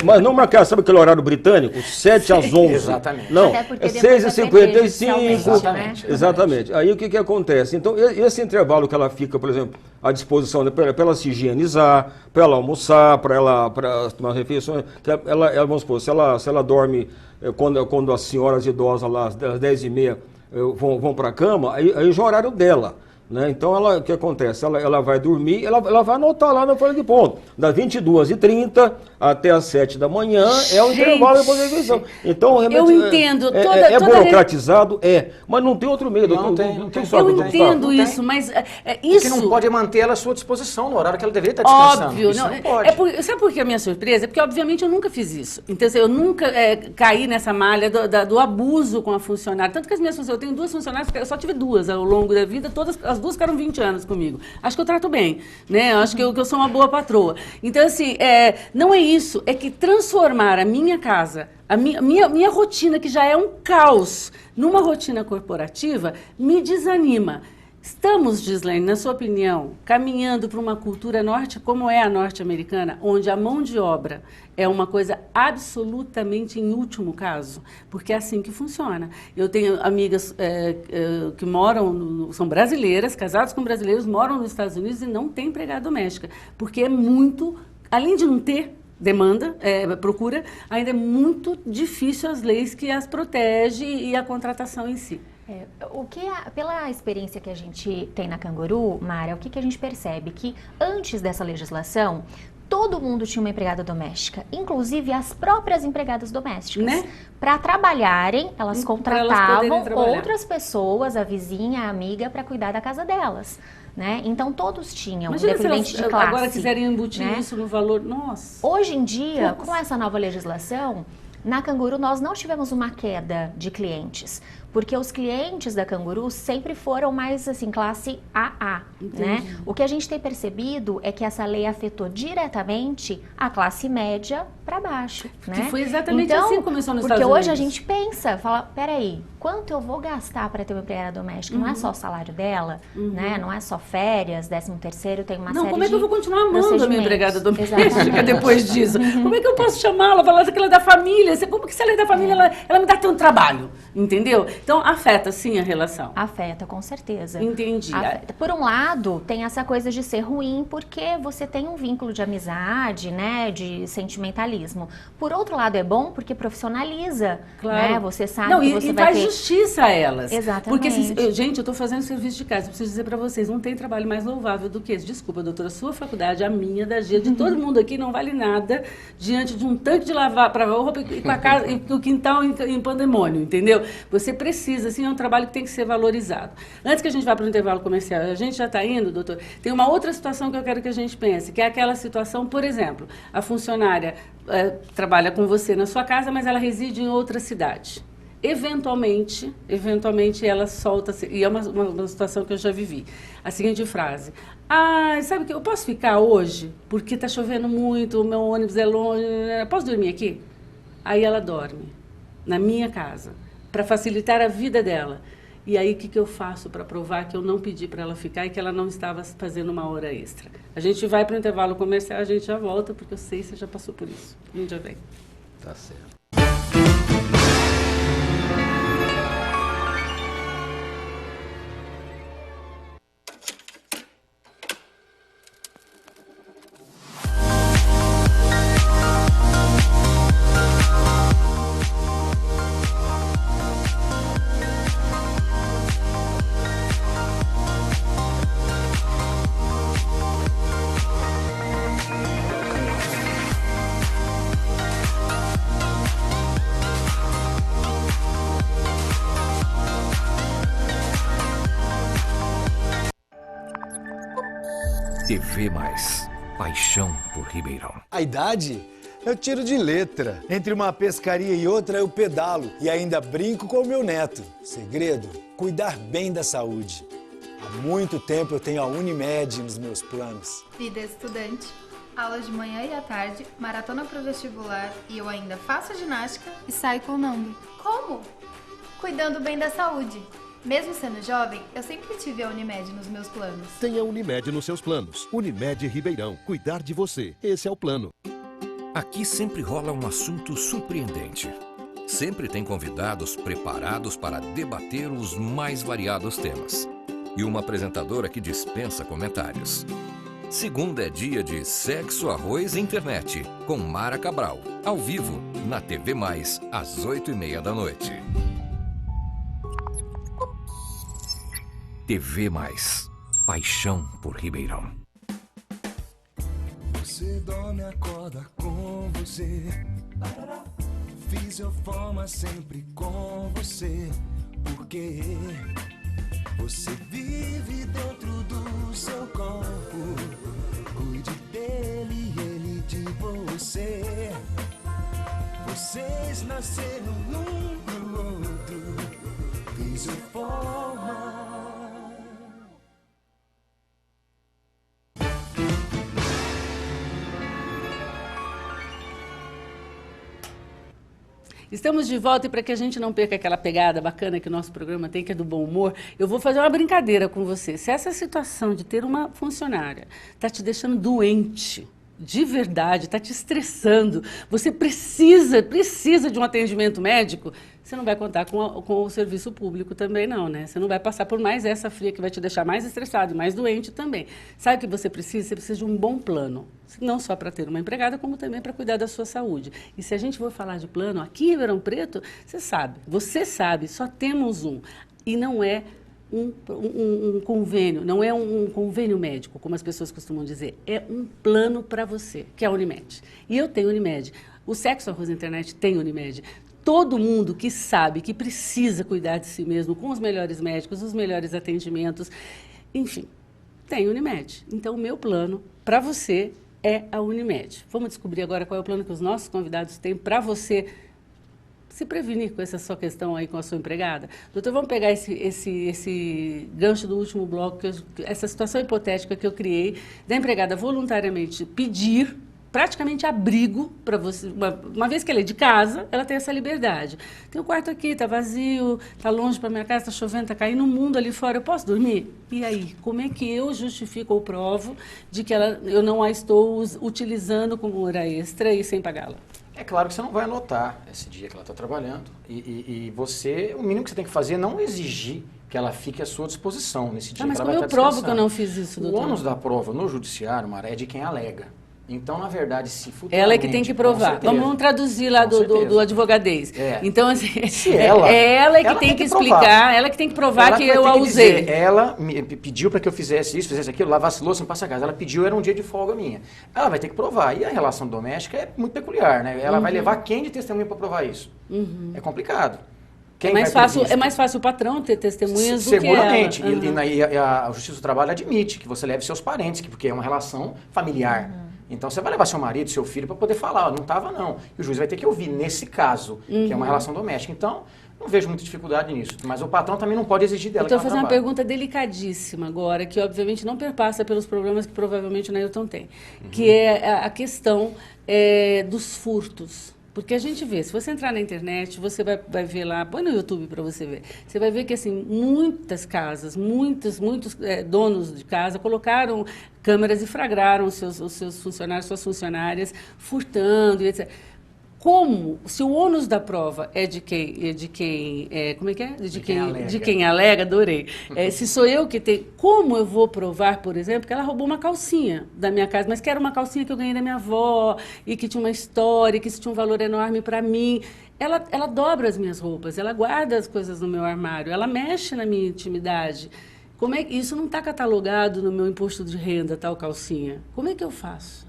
Mas não marcar, sabe aquele horário britânico? 7 às 11. Exatamente. Não, é 6h55. Exatamente. Aí o que acontece? Então, esse intervalo que ela fica, por exemplo, à disposição para ela se higienizar, para ela almoçar, para tomar refeições, vamos supor, se ela dorme quando as senhoras idosas lá, às 10h30, vão para a cama, aí já é o horário dela. Né? Então, o que acontece? Ela vai dormir, ela vai anotar lá na folha de ponto. Das 22h30 até as 7 da manhã é o intervalo de refeição. Então, realmente, eu entendo. É burocratizado? Mas não tem outro meio. Não tem. Eu entendo isso, mas isso... O que não pode é manter ela à sua disposição no horário que ela deveria estar descansando. Óbvio. Isso não pode. Sabe por que a minha surpresa? Porque, obviamente, eu nunca fiz isso. Então, eu nunca caí nessa malha do abuso com a funcionária. Tanto que as minhas funcionárias... Eu tenho 2 funcionárias, eu só tive 2 ao longo da vida, as 2 ficaram 20 anos comigo. Acho que eu trato bem, né? Acho que eu sou uma boa patroa. Então, assim, não é isso. É que transformar a minha casa, a minha rotina, que já é um caos, numa rotina corporativa, me desanima. Estamos, Gislaine, na sua opinião, caminhando para uma cultura norte, como é a norte-americana, onde a mão de obra é uma coisa absolutamente em último caso, porque é assim que funciona. Eu tenho amigas que moram, são brasileiras, casadas com brasileiros, moram nos Estados Unidos e não têm empregada doméstica, porque é muito, além de não ter demanda, procura, ainda é muito difícil as leis que as protegem e a contratação em si. Pela experiência que a gente tem na Canguru, Mara, o que a gente percebe? Que antes dessa legislação, todo mundo tinha uma empregada doméstica, inclusive as próprias empregadas domésticas. Né? Para trabalharem, elas contratavam outras pessoas, a vizinha, a amiga, para cuidar da casa delas. Né? Então todos tinham, independente de classe. Agora quiserem embutir, né? Isso no valor, nossa. Hoje em dia, com essa nova legislação, na Canguru nós não tivemos uma queda de clientes, porque os clientes da Canguru sempre foram mais assim, classe AA, né? O que a gente tem percebido é que essa lei afetou diretamente a classe média para baixo, né? Que foi exatamente assim que começou nos Estados Unidos. Porque hoje a gente pensa, fala, peraí, quanto eu vou gastar para ter uma empregada doméstica? Não é só o salário dela, né? Não é só férias, 13º, tem uma série de como é que eu vou continuar amando a minha empregada doméstica depois disso? Como é que eu posso chamá-la, falar que ela é da família? Como que se ela é da família, ela me dá tanto trabalho, entendeu? Então, afeta sim a relação. Afeta, com certeza. Entendi. Afeta. Por um lado, tem essa coisa de ser ruim, porque você tem um vínculo de amizade, né, de sentimentalismo. Por outro lado, é bom porque profissionaliza, né? Você sabe que você vai faz ter... justiça a elas. Exatamente. Porque, gente, eu estou fazendo serviço de casa, eu preciso dizer para vocês, não tem trabalho mais louvável do que esse. Desculpa, doutora, sua faculdade, a minha, da Gia, de todo mundo aqui, não vale nada diante de um tanque de lavar para roupa e com a casa, e o quintal em pandemônio, entendeu? Você precisa, assim, é um trabalho que tem que ser valorizado. Antes que a gente vá para o intervalo comercial, a gente já está indo, doutor, tem uma outra situação que eu quero que a gente pense, que é aquela situação, por exemplo, a funcionária trabalha com você na sua casa, mas ela reside em outra cidade. Eventualmente ela solta, e é uma situação que eu já vivi, a seguinte frase: sabe o que, eu posso ficar hoje? Porque está chovendo muito, o meu ônibus é longe, posso dormir aqui? Aí ela dorme, na minha casa, para facilitar a vida dela. E aí, o que eu faço para provar que eu não pedi para ela ficar e que ela não estava fazendo uma hora extra? A gente vai para o intervalo comercial, a gente já volta, porque eu sei que você já passou por isso. A gente já vem. Tá certo. TV Mais. Paixão por Ribeirão. A idade? Eu tiro de letra. Entre uma pescaria e outra eu pedalo e ainda brinco com o meu neto. Segredo? Cuidar bem da saúde. Há muito tempo eu tenho a Unimed nos meus planos. Vida estudante, aulas de manhã e à tarde, maratona pro vestibular e eu ainda faço ginástica e saio com o Nando. Como? Cuidando bem da saúde. Mesmo sendo jovem, eu sempre tive a Unimed nos meus planos. Tenha Unimed nos seus planos. Unimed Ribeirão. Cuidar de você. Esse é o plano. Aqui sempre rola um assunto surpreendente. Sempre tem convidados preparados para debater os mais variados temas. E uma apresentadora que dispensa comentários. Segunda é dia de Sexo, Arroz e Internet, com Mara Cabral. Ao vivo, na TV Mais, às 8h30 da noite. TV Mais. Paixão por Ribeirão. Você dorme, acorda com você. Fisioforma sempre com você. Porque você vive dentro do seu corpo. Cuide dele e ele de você. Vocês nasceram um pro outro. Fisioforma. Estamos de volta e para que a gente não perca aquela pegada bacana que o nosso programa tem, que é do bom humor, eu vou fazer uma brincadeira com você. Se essa situação de ter uma funcionária está te deixando doente, de verdade, está te estressando, você precisa de um atendimento médico, você não vai contar com o serviço público também não, né? Você não vai passar por mais essa fria que vai te deixar mais estressado e mais doente também. Sabe o que você precisa? Você precisa de um bom plano, não só para ter uma empregada, como também para cuidar da sua saúde. E se a gente for falar de plano, aqui em Ribeirão Preto, você sabe, só temos um, e não é um convênio, não é um convênio médico, como as pessoas costumam dizer, é um plano para você, que é a Unimed. E eu tenho Unimed. O Sexo Arroz Internet tem Unimed. Todo mundo que sabe que precisa cuidar de si mesmo, com os melhores médicos, os melhores atendimentos, enfim, tem Unimed. Então, o meu plano para você é a Unimed. Vamos descobrir agora qual é o plano que os nossos convidados têm para você se prevenir com essa sua questão aí com a sua empregada. Doutor, vamos pegar esse gancho do último bloco, essa situação hipotética que eu criei, da empregada voluntariamente pedir praticamente abrigo para você, uma vez que ela é de casa, ela tem essa liberdade. Tem um quarto aqui, está vazio, está longe para minha casa, está chovendo, está caindo, o mundo ali fora, eu posso dormir? E aí, como é que eu justifico ou provo de que eu não a estou utilizando como hora extra e sem pagá-la? É claro que você não vai anotar esse dia que ela está trabalhando e você, o mínimo que você tem que fazer é não exigir que ela fique à sua disposição nesse dia. Mas que como ela vai eu estar provo que eu não fiz isso, doutor? O ônus da prova no judiciário, Mara, é de quem alega. Então, na verdade, se futuramente... Ela é que tem que provar. Vamos traduzir lá do advogadez. É. Então, assim, é ela que tem que explicar, ela que tem que provar que eu a usei. Ela me pediu para que eu fizesse isso, fizesse aquilo, lavasse louça, não passa casa. Ela pediu, era um dia de folga minha. Ela vai ter que provar. E a relação doméstica é muito peculiar, né? Ela vai levar quem de testemunha para provar isso? É complicado. É mais fácil o patrão ter testemunhas do que ela. Seguramente. E a Justiça do Trabalho admite que você leve seus parentes, porque é uma relação familiar. Então, você vai levar seu marido, seu filho, para poder falar, não estava não. E o juiz vai ter que ouvir nesse caso, que é uma relação doméstica. Então, não vejo muita dificuldade nisso. Mas o patrão também não pode exigir dela. Eu estou fazendo uma pergunta delicadíssima agora, que obviamente não perpassa pelos problemas que provavelmente o Neilton tem, que é a questão dos furtos. Porque a gente vê, se você entrar na internet, você vai ver lá, põe no YouTube para você ver, você vai ver que assim, muitas casas, muitos donos de casa colocaram câmeras e flagraram os seus funcionários, suas funcionárias, furtando e etc. Como, se o ônus da prova é de quem como é que é? De quem alega, adorei. Se sou eu que tenho, como eu vou provar, por exemplo, que ela roubou uma calcinha da minha casa, mas que era uma calcinha que eu ganhei da minha avó, e que tinha uma história, que isso tinha um valor enorme para mim. Ela dobra as minhas roupas, ela guarda as coisas no meu armário, ela mexe na minha intimidade. Como é que isso não está catalogado no meu imposto de renda, tal calcinha? Como é que eu faço?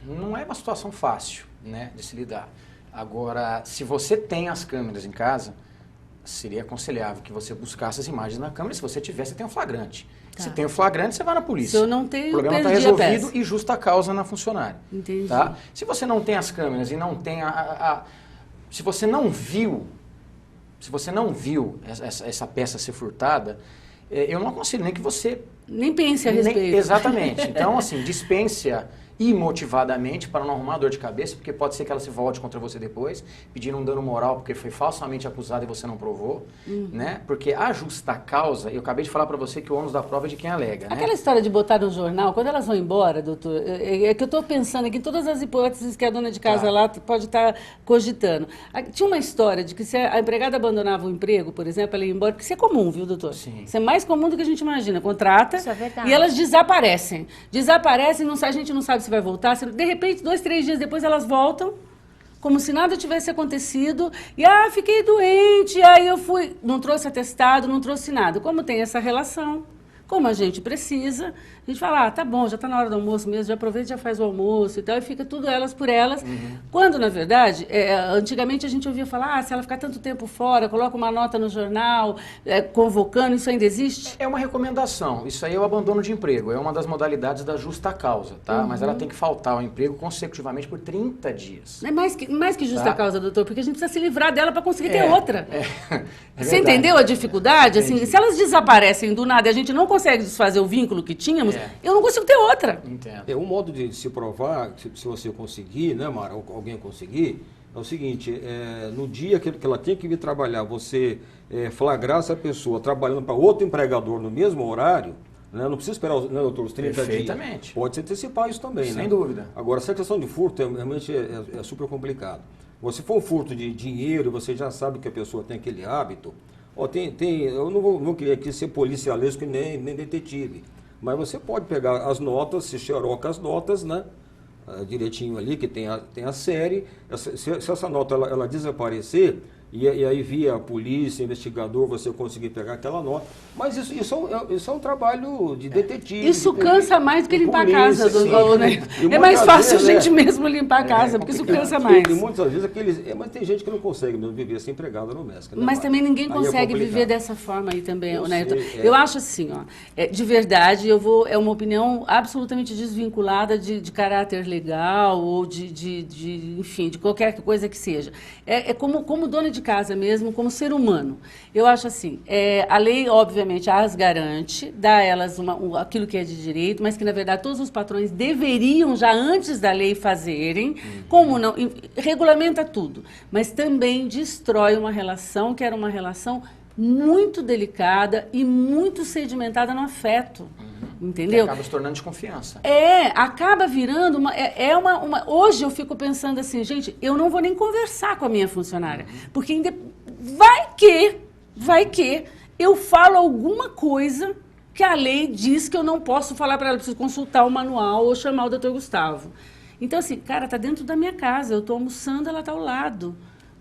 Não é uma situação fácil, né, de se lidar. Agora, se você tem as câmeras em casa, seria aconselhável que você buscasse as imagens na câmera. Se você tiver, você tem um flagrante. Se tem o flagrante, você vai na polícia. Se eu não tenho, o problema está resolvido e justa causa na funcionária. Entendi. Tá? Se você não tem as câmeras e não tem se você não viu essa peça ser furtada, eu não aconselho nem que você... Nem pense a respeito. Exatamente. Então, assim, dispense-a imotivadamente para não arrumar dor de cabeça, porque pode ser que ela se volte contra você depois, pedindo um dano moral porque foi falsamente acusada e você não provou, né? Porque a justa causa, eu acabei de falar para você que o ônus da prova é de quem alega, né? Aquela história de botar no jornal, quando elas vão embora, doutor, é que eu estou pensando aqui em todas as hipóteses que a dona de casa lá pode estar cogitando. Tinha uma história de que se a empregada abandonava o emprego, por exemplo, ela ia embora, porque isso é comum, viu, doutor? Sim. Isso é mais comum do que a gente imagina. Contrata Isso é verdade. e elas desaparecem. Desaparecem, a gente não sabe se vai voltar. De repente, 2, 3 dias depois, elas voltam, como se nada tivesse acontecido. E, fiquei doente, aí eu fui... Não trouxe atestado, não trouxe nada. Como tem essa relação, como a gente precisa, a gente fala, tá bom, já está na hora do almoço mesmo, já aproveita e já faz o almoço e tal, e fica tudo elas por elas. Quando, na verdade, antigamente a gente ouvia falar, se ela ficar tanto tempo fora, coloca uma nota no jornal, convocando, isso ainda existe? É uma recomendação, isso aí é o abandono de emprego, é uma das modalidades da justa causa, tá? Mas ela tem que faltar ao emprego consecutivamente por 30 dias. É mais que justa causa, doutor, porque a gente precisa se livrar dela para conseguir ter outra. Você verdade. Entendeu a dificuldade? Assim, se elas desaparecem do nada e a gente não consegue desfazer o vínculo que tínhamos, eu não consigo ter outra. Entendo. Um modo de se provar, se você conseguir, né, Mara, ou alguém conseguir, é o seguinte, no dia que ela tem que vir trabalhar, você flagrar essa pessoa trabalhando para outro empregador no mesmo horário, né, não precisa esperar, né, doutor, os 30 Perfeitamente. dias. Pode se antecipar isso também, né? Sem dúvida. Agora, essa questão de furto realmente é super complicado. Se for um furto de dinheiro, você já sabe que a pessoa tem aquele hábito. Eu não vou querer aqui ser policialesco nem detetive, mas você pode pegar as notas, se xeroca as notas, né? Direitinho ali, que tem a série. Se essa nota ela desaparecer, e aí via a polícia, investigador, você conseguir pegar aquela nota. Mas isso é um trabalho de detetive. Isso cansa mais do que limpar a casa, né? E é mais fácil a vezes, gente mesmo limpar a casa, porque isso cansa mais. E muitas vezes mas tem gente que não consegue mesmo viver sem empregada doméstica. Né, mas também ninguém consegue viver dessa forma aí também, né? Eu acho assim, de verdade, é uma opinião absolutamente desvinculada de caráter legal ou enfim, de qualquer coisa que seja. Como dona de casa mesmo, como ser humano. Eu acho assim, a lei, obviamente, as garante, dá a elas aquilo que é de direito, mas que, na verdade, todos os patrões deveriam, já antes da lei, fazerem, como não, regulamenta tudo, mas também destrói uma relação que era uma relação muito delicada e muito sedimentada no afeto. Entendeu? Que acaba se tornando de confiança. Acaba virando Hoje eu fico pensando assim, gente, eu não vou nem conversar com a minha funcionária, porque vai que eu falo alguma coisa que a lei diz que eu não posso falar para ela, preciso consultar o manual ou chamar o doutor Gustavo. Então, assim, cara, tá dentro da minha casa, eu tô almoçando, ela tá ao lado.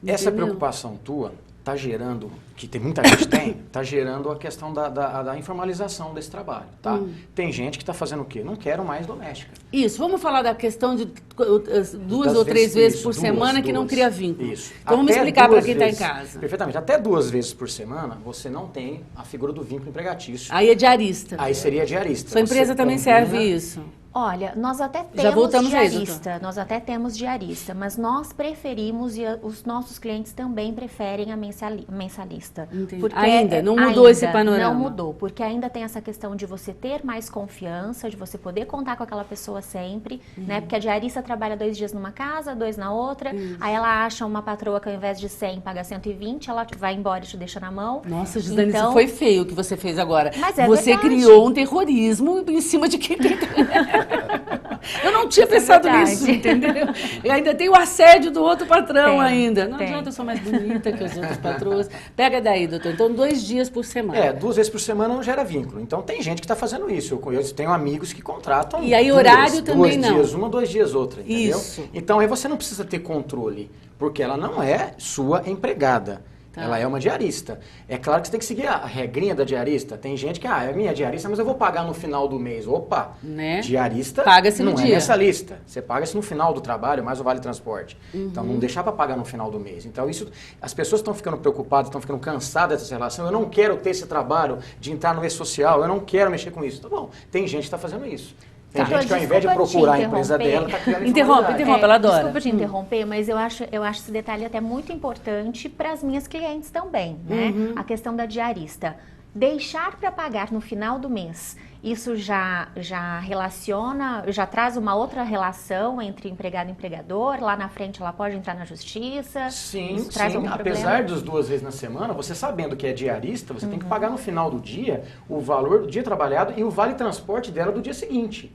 Essa preocupação tua está gerando, que muita gente está gerando a questão da informalização desse trabalho, tá? Tem gente que está fazendo o quê? Não quero mais doméstica. Isso, vamos falar da questão de 2 ou 3 vezes por semana que não cria vínculo. Isso. Então vamos explicar para quem está em casa. Perfeitamente. Até 2 vezes por semana, você não tem a figura do vínculo empregatício. Aí é diarista. Aí seria diarista. Sua empresa também serve isso? Olha, nós até Já voltamos diarista, nós até temos diarista, mas nós preferimos e os nossos clientes também preferem a mensalista. Porque ainda não mudou esse panorama. Não mudou, porque ainda tem essa questão de você ter mais confiança, de você poder contar com aquela pessoa sempre, né? Porque a diarista trabalha 2 dias numa casa, 2 na outra, aí ela acha uma patroa que ao invés de 100 paga 120, ela vai embora e te deixa na mão. Nossa, Gisane, isso foi feio o que você fez agora. Mas você criou um terrorismo em cima de quem tem... Eu não tinha pensado nisso, entendeu? E ainda tem o assédio do outro patrão ainda. Não adianta, eu sou mais bonita que as outras patroas. Pega daí, doutor. Então, 2 dias por semana. 2 vezes por semana não gera vínculo. Então, tem gente que está fazendo isso. Eu tenho amigos que contratam. E aí, horário também não. 2 dias uma, 2 dias outra, entendeu? Isso. Então, aí você não precisa ter controle, porque ela não é sua empregada. Ela é uma diarista. É claro que você tem que seguir a regrinha da diarista. Tem gente que, é minha diarista, mas eu vou pagar no final do mês. Opa, diarista paga-se no não dia. É nessa lista. Você paga-se no final do trabalho, mais o vale transporte. Então, não deixar para pagar no final do mês. Então, as pessoas estão ficando preocupadas, estão ficando cansadas dessa relação. Eu não quero ter esse trabalho de entrar no e-social, eu não quero mexer com isso. Tá bom, tem gente que está fazendo isso. Tem gente que ao invés de procurar a empresa dela, está criando Interrompe, ela adora. Desculpa te interromper, mas eu acho esse detalhe até muito importante para as minhas clientes também, né? A questão da diarista. Deixar para pagar no final do mês, isso já relaciona, já traz uma outra relação entre empregado e empregador, lá na frente ela pode entrar na justiça? Sim, apesar dos 2 vezes na semana, você sabendo que é diarista, você tem que pagar no final do dia o valor do dia trabalhado e o vale transporte dela do dia seguinte.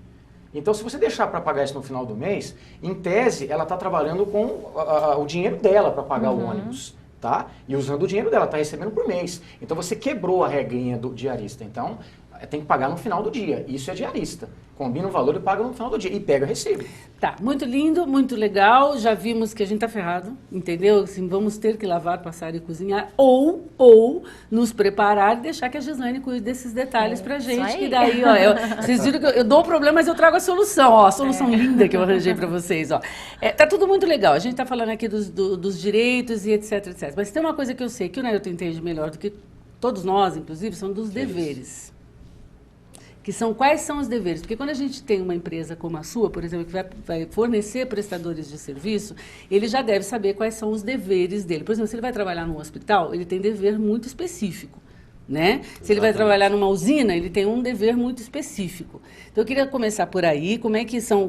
Então, se você deixar para pagar isso no final do mês, em tese, ela está trabalhando com o dinheiro dela para pagar o ônibus, tá? E usando o dinheiro dela, está recebendo por mês. Então, você quebrou a regrinha do diarista. Então, tem que pagar no final do dia. Isso é diarista. Combina o valor e paga no final do dia. E pega recibo. Tá, muito lindo, muito legal. Já vimos que a gente tá ferrado, entendeu? Assim, vamos ter que lavar, passar e cozinhar. Ou nos preparar e deixar que a Gisane cuide desses detalhes pra gente. Que daí, vocês viram que eu dou o problema, mas eu trago a solução. A solução linda que eu arranjei pra vocês, tá tudo muito legal. A gente tá falando aqui dos direitos e etc, etc. Mas tem uma coisa que eu sei, que o Neilton entende melhor do que todos nós, inclusive, são dos deveres. Que são quais são os deveres. Porque quando a gente tem uma empresa como a sua, por exemplo, que vai fornecer prestadores de serviço, ele já deve saber quais são os deveres dele. Por exemplo, se ele vai trabalhar num hospital, ele tem dever muito específico. né? Se ele vai trabalhar numa usina, ele tem um dever muito específico. Então, eu queria começar por aí,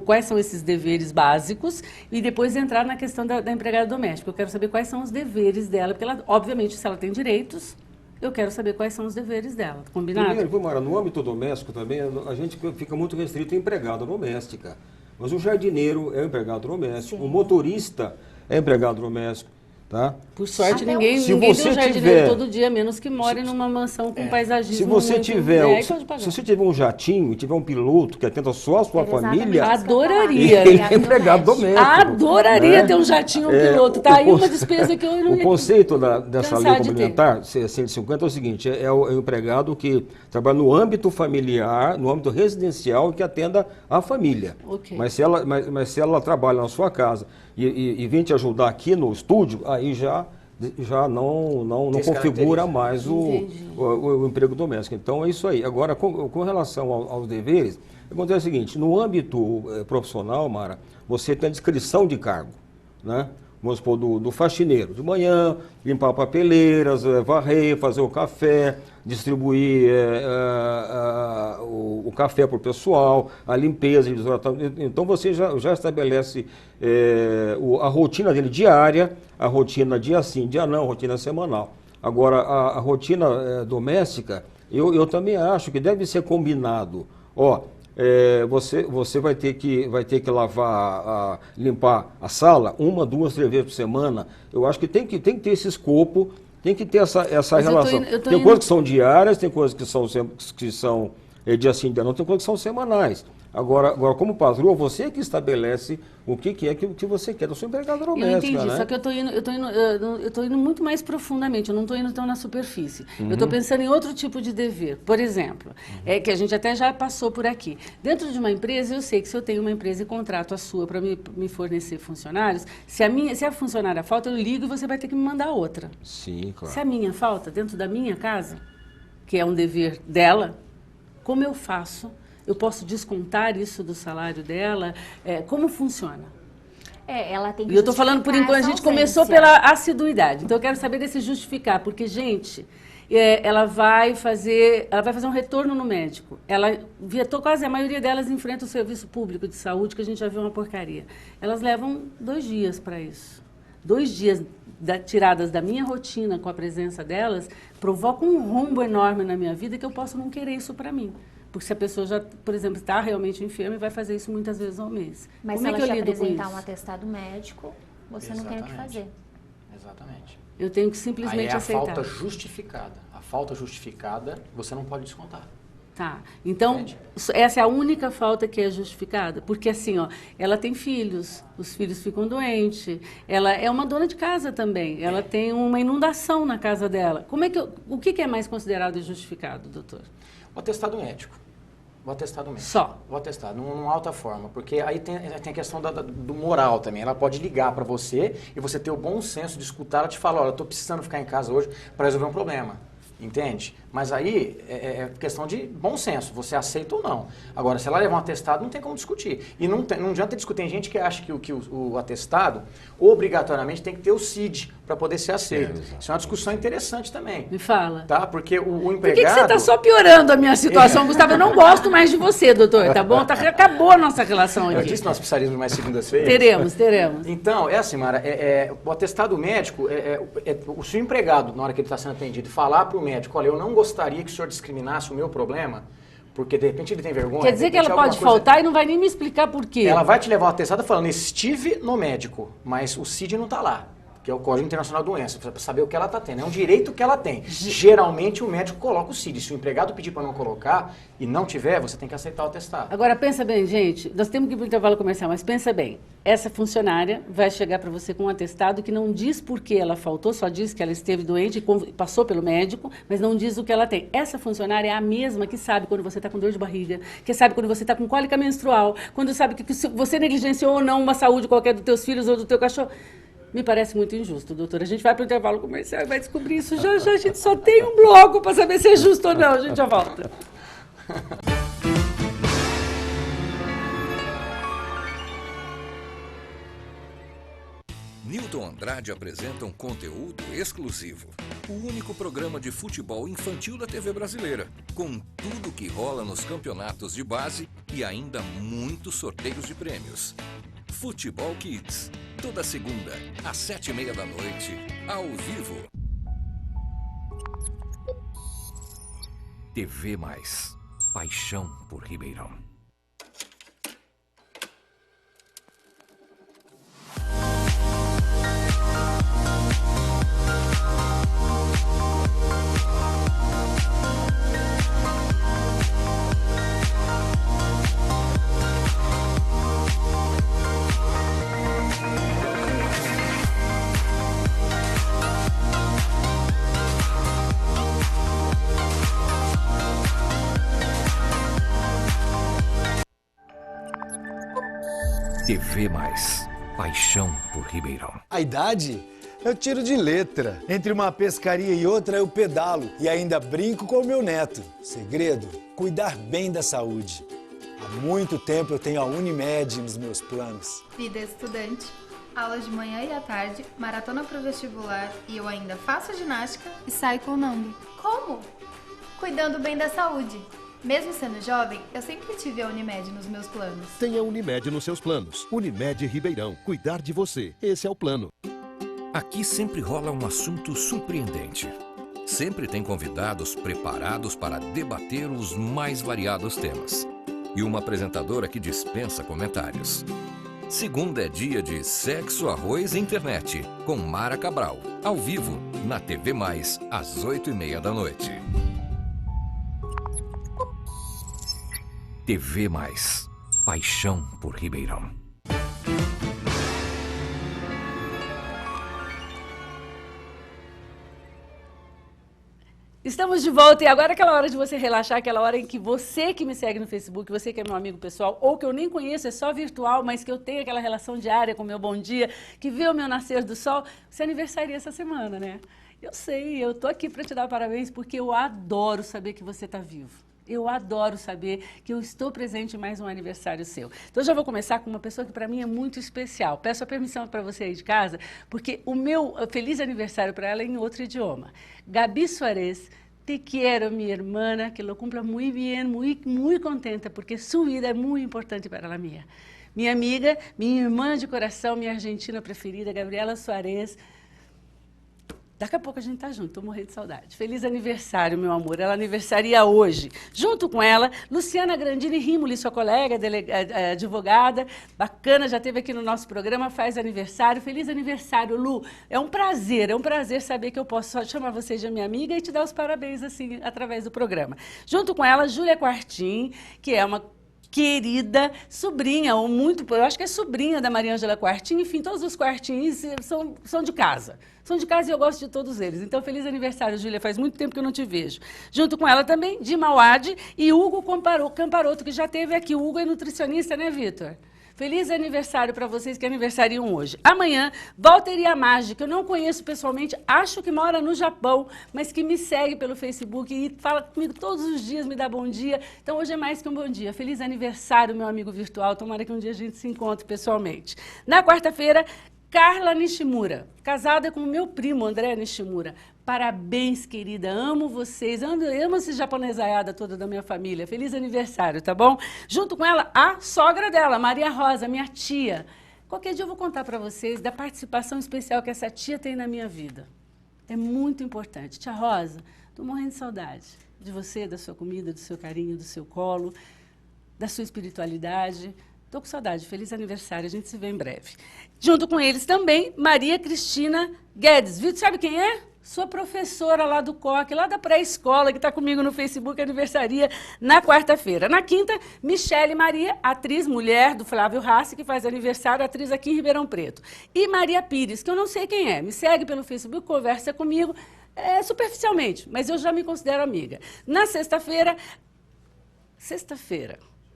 quais são esses deveres básicos, e depois entrar na questão da empregada doméstica. Eu quero saber quais são os deveres dela, porque, ela, obviamente, se ela tem direitos, eu quero saber quais são os deveres dela. Combinado? Primeiro, Mara, no âmbito doméstico também, a gente fica muito restrito à empregada doméstica. Mas o jardineiro é empregado doméstico, o motorista é empregado doméstico. Tá? Por sorte, Até ninguém se tem você um jardineiro tiver- todo dia, menos que more numa mansão com paisagismo. Se você muito- tiver, aí se, pode pagar. se você tiver um jatinho e tiver um piloto que atenda só a sua Era exatamente família, isso que eu ia falar. Adoraria. ele é empregado doméstico. Adoraria né? ter um jatinho É, piloto. Tá o aí uma conce- despesa que eu não O ia conceito dessa cansar lei de ter. complementar, 150, é o seguinte, é o empregado que trabalha no âmbito familiar, no âmbito residencial, que atenda a família. Ok. Mas se ela trabalha na sua casa e vem te ajudar aqui no estúdio, aí já não configura mais o emprego doméstico. Então é isso aí. Agora, com relação aos deveres, acontece o seguinte, no âmbito profissional, Mara, você tem a descrição de cargo, né? Vamos supor, do faxineiro, de manhã, limpar papeleiras, varrer, fazer o café, distribuir o café para o pessoal, a limpeza, então você já estabelece a rotina dele diária, a rotina dia sim, dia não, a rotina semanal. Agora, a rotina doméstica, eu também acho que deve ser combinado. Você vai ter que lavar, limpar a sala 1, 2, 3 vezes por semana. Eu acho que tem que ter esse escopo, tem que ter essa relação. Tem coisas que são diárias, tem coisas que são dia sim, dia não, tem coisas que são semanais. Agora, como patroa, você que estabelece o que é que você quer da sua empregada doméstica. Eu entendi, né? só que eu tô indo muito mais profundamente, eu não estou indo tão na superfície. Eu estou pensando em outro tipo de dever. Por exemplo, que a gente até já passou por aqui. Dentro de uma empresa, eu sei que se eu tenho uma empresa e contrato a sua para me fornecer funcionários, se a funcionária falta, eu ligo e você vai ter que me mandar outra. Sim, claro. Se a minha falta dentro da minha casa, que é um dever dela, como eu faço? Eu posso descontar isso do salário dela? Como funciona? Ela tem que E eu estou falando por enquanto, a gente começou pela assiduidade. Então eu quero saber desse justificar, porque, gente, ela vai fazer um retorno no médico. Ela vetou quase, a maioria delas enfrenta o serviço público de saúde, que a gente já viu uma porcaria. Elas levam 2 dias para isso. 2 dias tiradas da minha rotina com a presença delas, provocam um rombo enorme na minha vida que eu posso não querer isso para mim. Porque se a pessoa já, por exemplo, está realmente enferma e vai fazer isso muitas vezes ao mês. Mas como se é que ela eu te lido com apresentar isso? um atestado médico, você não tem o que fazer. Exatamente. Eu tenho que simplesmente Aí é a aceitar. falta justificada. A falta justificada, você não pode descontar. Tá. Então, essa é a única falta que é justificada. Porque, assim, ela tem filhos, os filhos ficam doentes, ela é uma dona de casa também, ela tem uma inundação na casa dela. O que é mais considerado justificado, doutor? O atestado médico. Só? O atestado, numa alta forma. Porque aí tem a questão do moral também. Ela pode ligar para você e você ter o bom senso de escutar ela te falar, olha, eu estou precisando ficar em casa hoje para resolver um problema. Entende? Mas aí é questão de bom senso, você aceita ou não. Agora, se ela levar um atestado, não tem como discutir. E não adianta discutir. Tem gente que acha que o atestado, obrigatoriamente, tem que ter o CID para poder ser aceito. Isso é uma discussão interessante também. Me fala. Tá? Porque o empregado... Por que você está só piorando a minha situação, Gustavo? Eu não gosto mais de você, doutor, tá bom? Acabou a nossa relação aqui. Eu disse que nós precisaríamos mais segundas-feiras. Teremos. Então, assim, Mara, o atestado médico, o seu empregado, na hora que ele está sendo atendido, falar para o médico, olha, eu não gostaria que o senhor discriminasse o meu problema, porque de repente ele tem vergonha. Quer dizer que ela pode faltar e não vai nem me explicar por quê. Ela vai te levar o atestado falando, estive no médico, mas o CID não está lá, que é o Código Internacional de Doença, para saber o que ela está tendo. É um direito que ela tem. Geralmente o médico coloca o CID. Se o empregado pedir para não colocar e não tiver, você tem que aceitar o atestado. Agora, pensa bem, gente, nós temos que ir para o intervalo comercial, mas pensa bem, essa funcionária vai chegar para você com um atestado que não diz por que ela faltou, só diz que ela esteve doente e passou pelo médico, mas não diz o que ela tem. Essa funcionária é a mesma que sabe quando você está com dor de barriga, que sabe quando você está com cólica menstrual, quando sabe que você negligenciou ou não uma saúde qualquer dos teus filhos ou do teu cachorro. Me parece muito injusto, doutora. A gente vai para o intervalo comercial e vai descobrir isso já. A gente só tem um bloco para saber se é justo ou não. A gente já volta. Newton Andrade apresenta um conteúdo exclusivo. O único programa de futebol infantil da TV brasileira, com tudo que rola nos campeonatos de base e ainda muitos sorteios de prêmios. Futebol Kids, toda segunda, às 7h30 da noite, ao vivo. TV Mais, paixão por Ribeirão. TV Mais, paixão por Ribeirão. A idade? Eu tiro de letra. Entre uma pescaria e outra eu pedalo e ainda brinco com o meu neto. Segredo? Cuidar bem da saúde. Há muito tempo eu tenho a Unimed nos meus planos. Vida estudante, aulas de manhã e à tarde, maratona pro vestibular e eu ainda faço ginástica e saio com o Nang. Como? Cuidando bem da saúde. Mesmo sendo jovem, eu sempre tive a Unimed nos meus planos. Tenha Unimed nos seus planos. Unimed Ribeirão. Cuidar de você. Esse é o plano. Aqui sempre rola um assunto surpreendente. Sempre tem convidados preparados para debater os mais variados temas. E uma apresentadora que dispensa comentários. Segunda é dia de Sexo, Arroz e Internet, com Mara Cabral, ao vivo, na TV Mais, às 8h30 da noite. TV Mais, paixão por Ribeirão. Estamos de volta e agora é aquela hora de você relaxar, aquela hora em que você que me segue no Facebook, você que é meu amigo pessoal, ou que eu nem conheço, é só virtual, mas que eu tenho aquela relação diária com o meu bom dia, que vê o meu nascer do sol, você aniversaria essa semana, né? Eu sei, eu tô aqui para te dar parabéns porque eu adoro saber que você está vivo. Eu adoro saber que eu estou presente em mais um aniversário seu. Então, eu já vou começar com uma pessoa que para mim é muito especial. Peço a permissão para você aí de casa, porque o meu feliz aniversário para ela é em outro idioma. Gabi Soares, te quiero, mi hermana, que lo cumpla muy bien, muy contenta, porque sua vida é muito importante para a minha. Minha amiga, minha irmã de coração, minha argentina preferida, Gabriela Soares. Daqui a pouco a gente tá junto, tô morrendo de saudade. Feliz aniversário, meu amor. Ela aniversaria hoje. Junto com ela, Luciana Grandini Rimoli, sua colega, advogada, bacana, já esteve aqui no nosso programa, faz aniversário. Feliz aniversário, Lu. É um prazer saber que eu posso só chamar você de minha amiga e te dar os parabéns, assim, através do programa. Junto com ela, Júlia Quartim, que é uma querida sobrinha, ou muito, eu acho que é sobrinha da Maria Ângela Quartim, enfim, todos os Quartins são de casa. São de casa e eu gosto de todos eles. Então, feliz aniversário, Júlia, faz muito tempo que eu não te vejo. Junto com ela também, Dima Wade e Hugo Camparoto, que já esteve aqui. O Hugo é nutricionista, né, Vitor? Feliz aniversário para vocês que aniversariam hoje. Amanhã, Walter Yamagi, que eu não conheço pessoalmente, acho que mora no Japão, mas que me segue pelo Facebook e fala comigo todos os dias, me dá bom dia. Então, hoje é mais que um bom dia. Feliz aniversário, meu amigo virtual. Tomara que um dia a gente se encontre pessoalmente. Na quarta-feira, Carla Nishimura, casada com o meu primo, André Nishimura. Parabéns, querida. Amo vocês. Amo essa japonesaiada toda da minha família. Feliz aniversário, tá bom? Junto com ela, a sogra dela, Maria Rosa, minha tia. Qualquer dia eu vou contar para vocês da participação especial que essa tia tem na minha vida. É muito importante. Tia Rosa, tô morrendo de saudade de você, da sua comida, do seu carinho, do seu colo, da sua espiritualidade. Estou com saudade. Feliz aniversário. A gente se vê em breve. Junto com eles também, Maria Cristina Guedes. Viu? Sabe quem é? Sua professora lá do COC, lá da pré-escola, que está comigo no Facebook, aniversaria na quarta-feira. Na quinta, Michele Maria, atriz, mulher do Flávio Rassi, que faz aniversário, atriz aqui em Ribeirão Preto. E Maria Pires, que eu não sei quem é. Me segue pelo Facebook, conversa comigo, superficialmente, mas eu já me considero amiga. Na sexta-feira...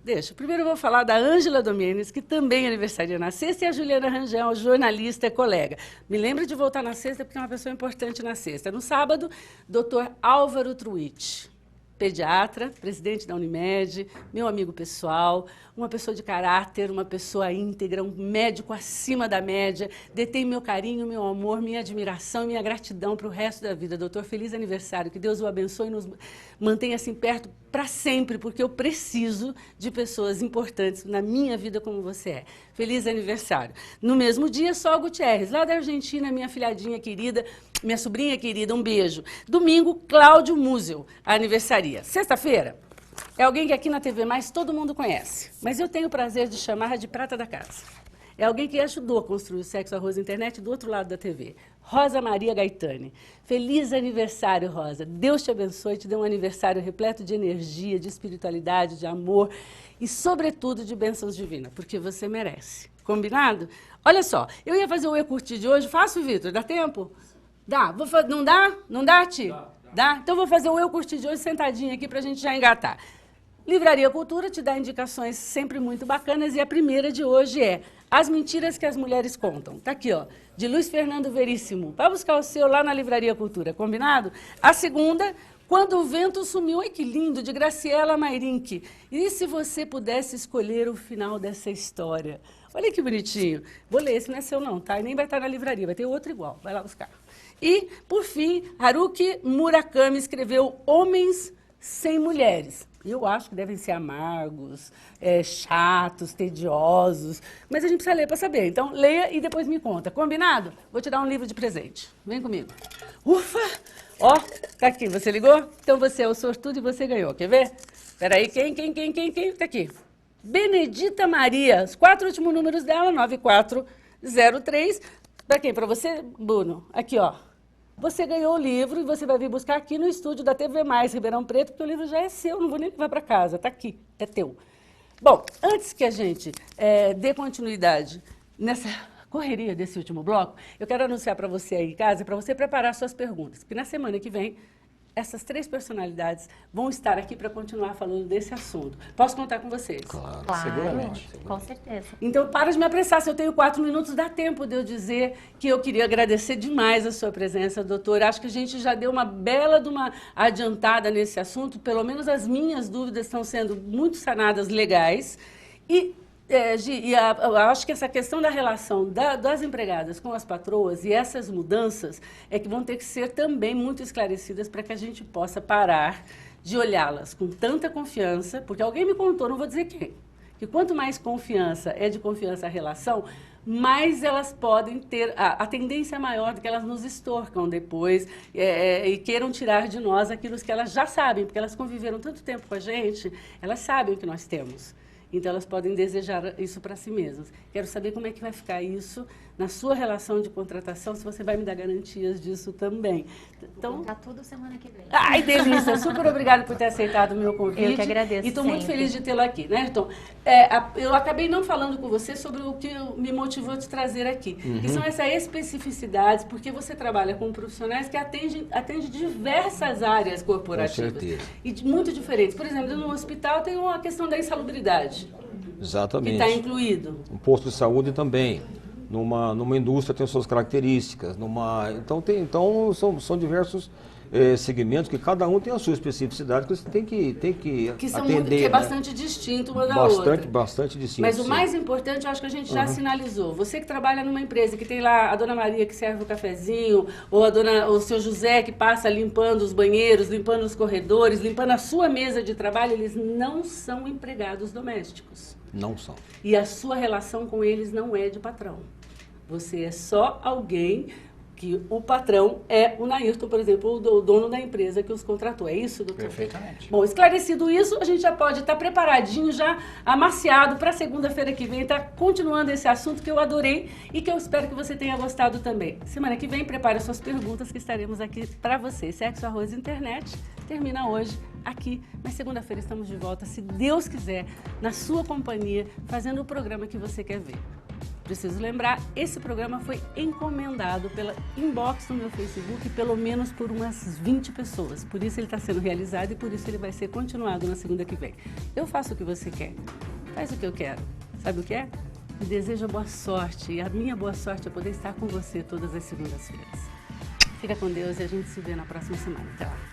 Deixa, primeiro eu vou falar da Ângela Domenes, que também aniversaria na sexta, e a Juliana Rangel, jornalista e colega. Me lembra de voltar na sexta, porque é uma pessoa importante na sexta. No sábado, Dr. Álvaro Truitt, pediatra, presidente da Unimed, meu amigo pessoal, uma pessoa de caráter, uma pessoa íntegra, um médico acima da média, detém meu carinho, meu amor, minha admiração e minha gratidão para o resto da vida. Doutor, feliz aniversário, que Deus o abençoe e nos mantenha assim perto para sempre, porque eu preciso de pessoas importantes na minha vida como você é. Feliz aniversário. No mesmo dia, Sol Gutierrez, lá da Argentina, minha filhadinha querida, minha sobrinha querida, um beijo. Domingo, Cláudio Musel, aniversaria. Sexta-feira, é alguém que aqui na TV Mais todo mundo conhece, mas eu tenho o prazer de chamar de prata da casa. É alguém que ajudou a construir o Sexo, Arroz e Internet do outro lado da TV. Rosa Maria Gaetani. Feliz aniversário, Rosa. Deus te abençoe, te dê um aniversário repleto de energia, de espiritualidade, de amor e, sobretudo, de bênçãos divinas, porque você merece. Combinado? Olha só, eu ia fazer o Eu Curti de hoje. Faço, Vitor? Dá tempo? Dá. Não dá? Não dá, Ti? Dá? Então, vou fazer o Eu Curti de hoje sentadinho aqui para a gente já engatar. Livraria Cultura te dá indicações sempre muito bacanas e a primeira de hoje é As Mentiras que as Mulheres Contam. Tá aqui, ó, de Luiz Fernando Veríssimo. Vai buscar o seu lá na Livraria Cultura, combinado? A segunda, Quando o Vento Sumiu. Ai, que lindo, de Graciela Mairink. E se você pudesse escolher o final dessa história? Olha que bonitinho. Vou ler, esse não é seu não, tá? E nem vai estar na livraria, vai ter outro igual. Vai lá buscar. E, por fim, Haruki Murakami escreveu Homens Sem Mulheres. Eu acho que devem ser amargos, chatos, tediosos, mas a gente precisa ler para saber. Então, leia e depois me conta. Combinado? Vou te dar um livro de presente. Vem comigo. Ufa! Ó, tá aqui. Você ligou? Então você é o sortudo e você ganhou. Quer ver? Espera aí. Quem? Tá aqui. Benedita Maria. Os 4 últimos números dela, 9403. Para quem? Para você, Bruno? Aqui, ó. Você ganhou o livro e você vai vir buscar aqui no estúdio da TV Mais, Ribeirão Preto, porque o livro já é seu, não vou nem levar para casa, está aqui, é teu. Bom, antes que a gente dê continuidade nessa correria desse último bloco, eu quero anunciar para você aí em casa, para você preparar suas perguntas, porque na semana que vem, essas 3 personalidades vão estar aqui para continuar falando desse assunto. Posso contar com vocês? Claro, Claro, seguramente. com certeza. Então, para de me apressar. Se eu tenho 4 minutos, dá tempo de eu dizer que eu queria agradecer demais a sua presença, doutora. Acho que a gente já deu uma bela de uma adiantada nesse assunto. Pelo menos as minhas dúvidas estão sendo muito sanadas, legais. E eu acho que essa questão da relação das empregadas com as patroas e essas mudanças é que vão ter que ser também muito esclarecidas para que a gente possa parar de olhá-las com tanta confiança, porque alguém me contou, não vou dizer quem, que quanto mais confiança é de confiança a relação, mais elas podem ter a tendência maior de que elas nos extorcam depois e queiram tirar de nós aquilo que elas já sabem, porque elas conviveram tanto tempo com a gente, elas sabem o que nós temos. Então, elas podem desejar isso para si mesmas. Quero saber como é que vai ficar isso na sua relação de contratação, se você vai me dar garantias disso também. Então, tá tudo semana que vem. Ai, delícia! Super obrigada por ter aceitado o meu convite. Eu que agradeço. E estou muito feliz de tê-lo aqui, né, Então, eu acabei não falando com você sobre o que me motivou a te trazer aqui. Que são essas especificidades, porque você trabalha com profissionais que atendem diversas áreas corporativas. Com certeza. E muito diferentes. Por exemplo, no hospital tem uma questão da insalubridade. Exatamente. Que está incluído. Um posto de saúde também. Numa indústria tem suas características. Então são diversos segmentos que cada um tem a sua especificidade que você tem que são atender. Que é bastante distinto uma da outra. Bastante distinto. Mas o mais importante, eu acho que a gente já sinalizou. Você que trabalha numa empresa que tem lá a dona Maria que serve o cafezinho, ou o seu José que passa limpando os banheiros, limpando os corredores, limpando a sua mesa de trabalho, eles não são empregados domésticos. Não são. E a sua relação com eles não é de patrão. Você é só alguém que o patrão é o Nairton, por exemplo, o dono da empresa que os contratou. É isso, doutor? Perfeitamente. Bom, esclarecido isso, a gente já pode estar preparadinho, já amaciado para segunda-feira que vem, tá continuando esse assunto que eu adorei e que eu espero que você tenha gostado também. Semana que vem, prepare suas perguntas que estaremos aqui para você. Sexo, Arroz e Internet termina hoje aqui, mas segunda-feira estamos de volta, se Deus quiser, na sua companhia, fazendo o programa que você quer ver. Preciso lembrar, esse programa foi encomendado pela inbox no meu Facebook, pelo menos por umas 20 pessoas. Por isso ele está sendo realizado e por isso ele vai ser continuado na segunda que vem. Eu faço o que você quer, faz o que eu quero. Sabe o que é? Me desejo boa sorte e a minha boa sorte é poder estar com você todas as segundas-feiras. Fica com Deus e a gente se vê na próxima semana. Até lá.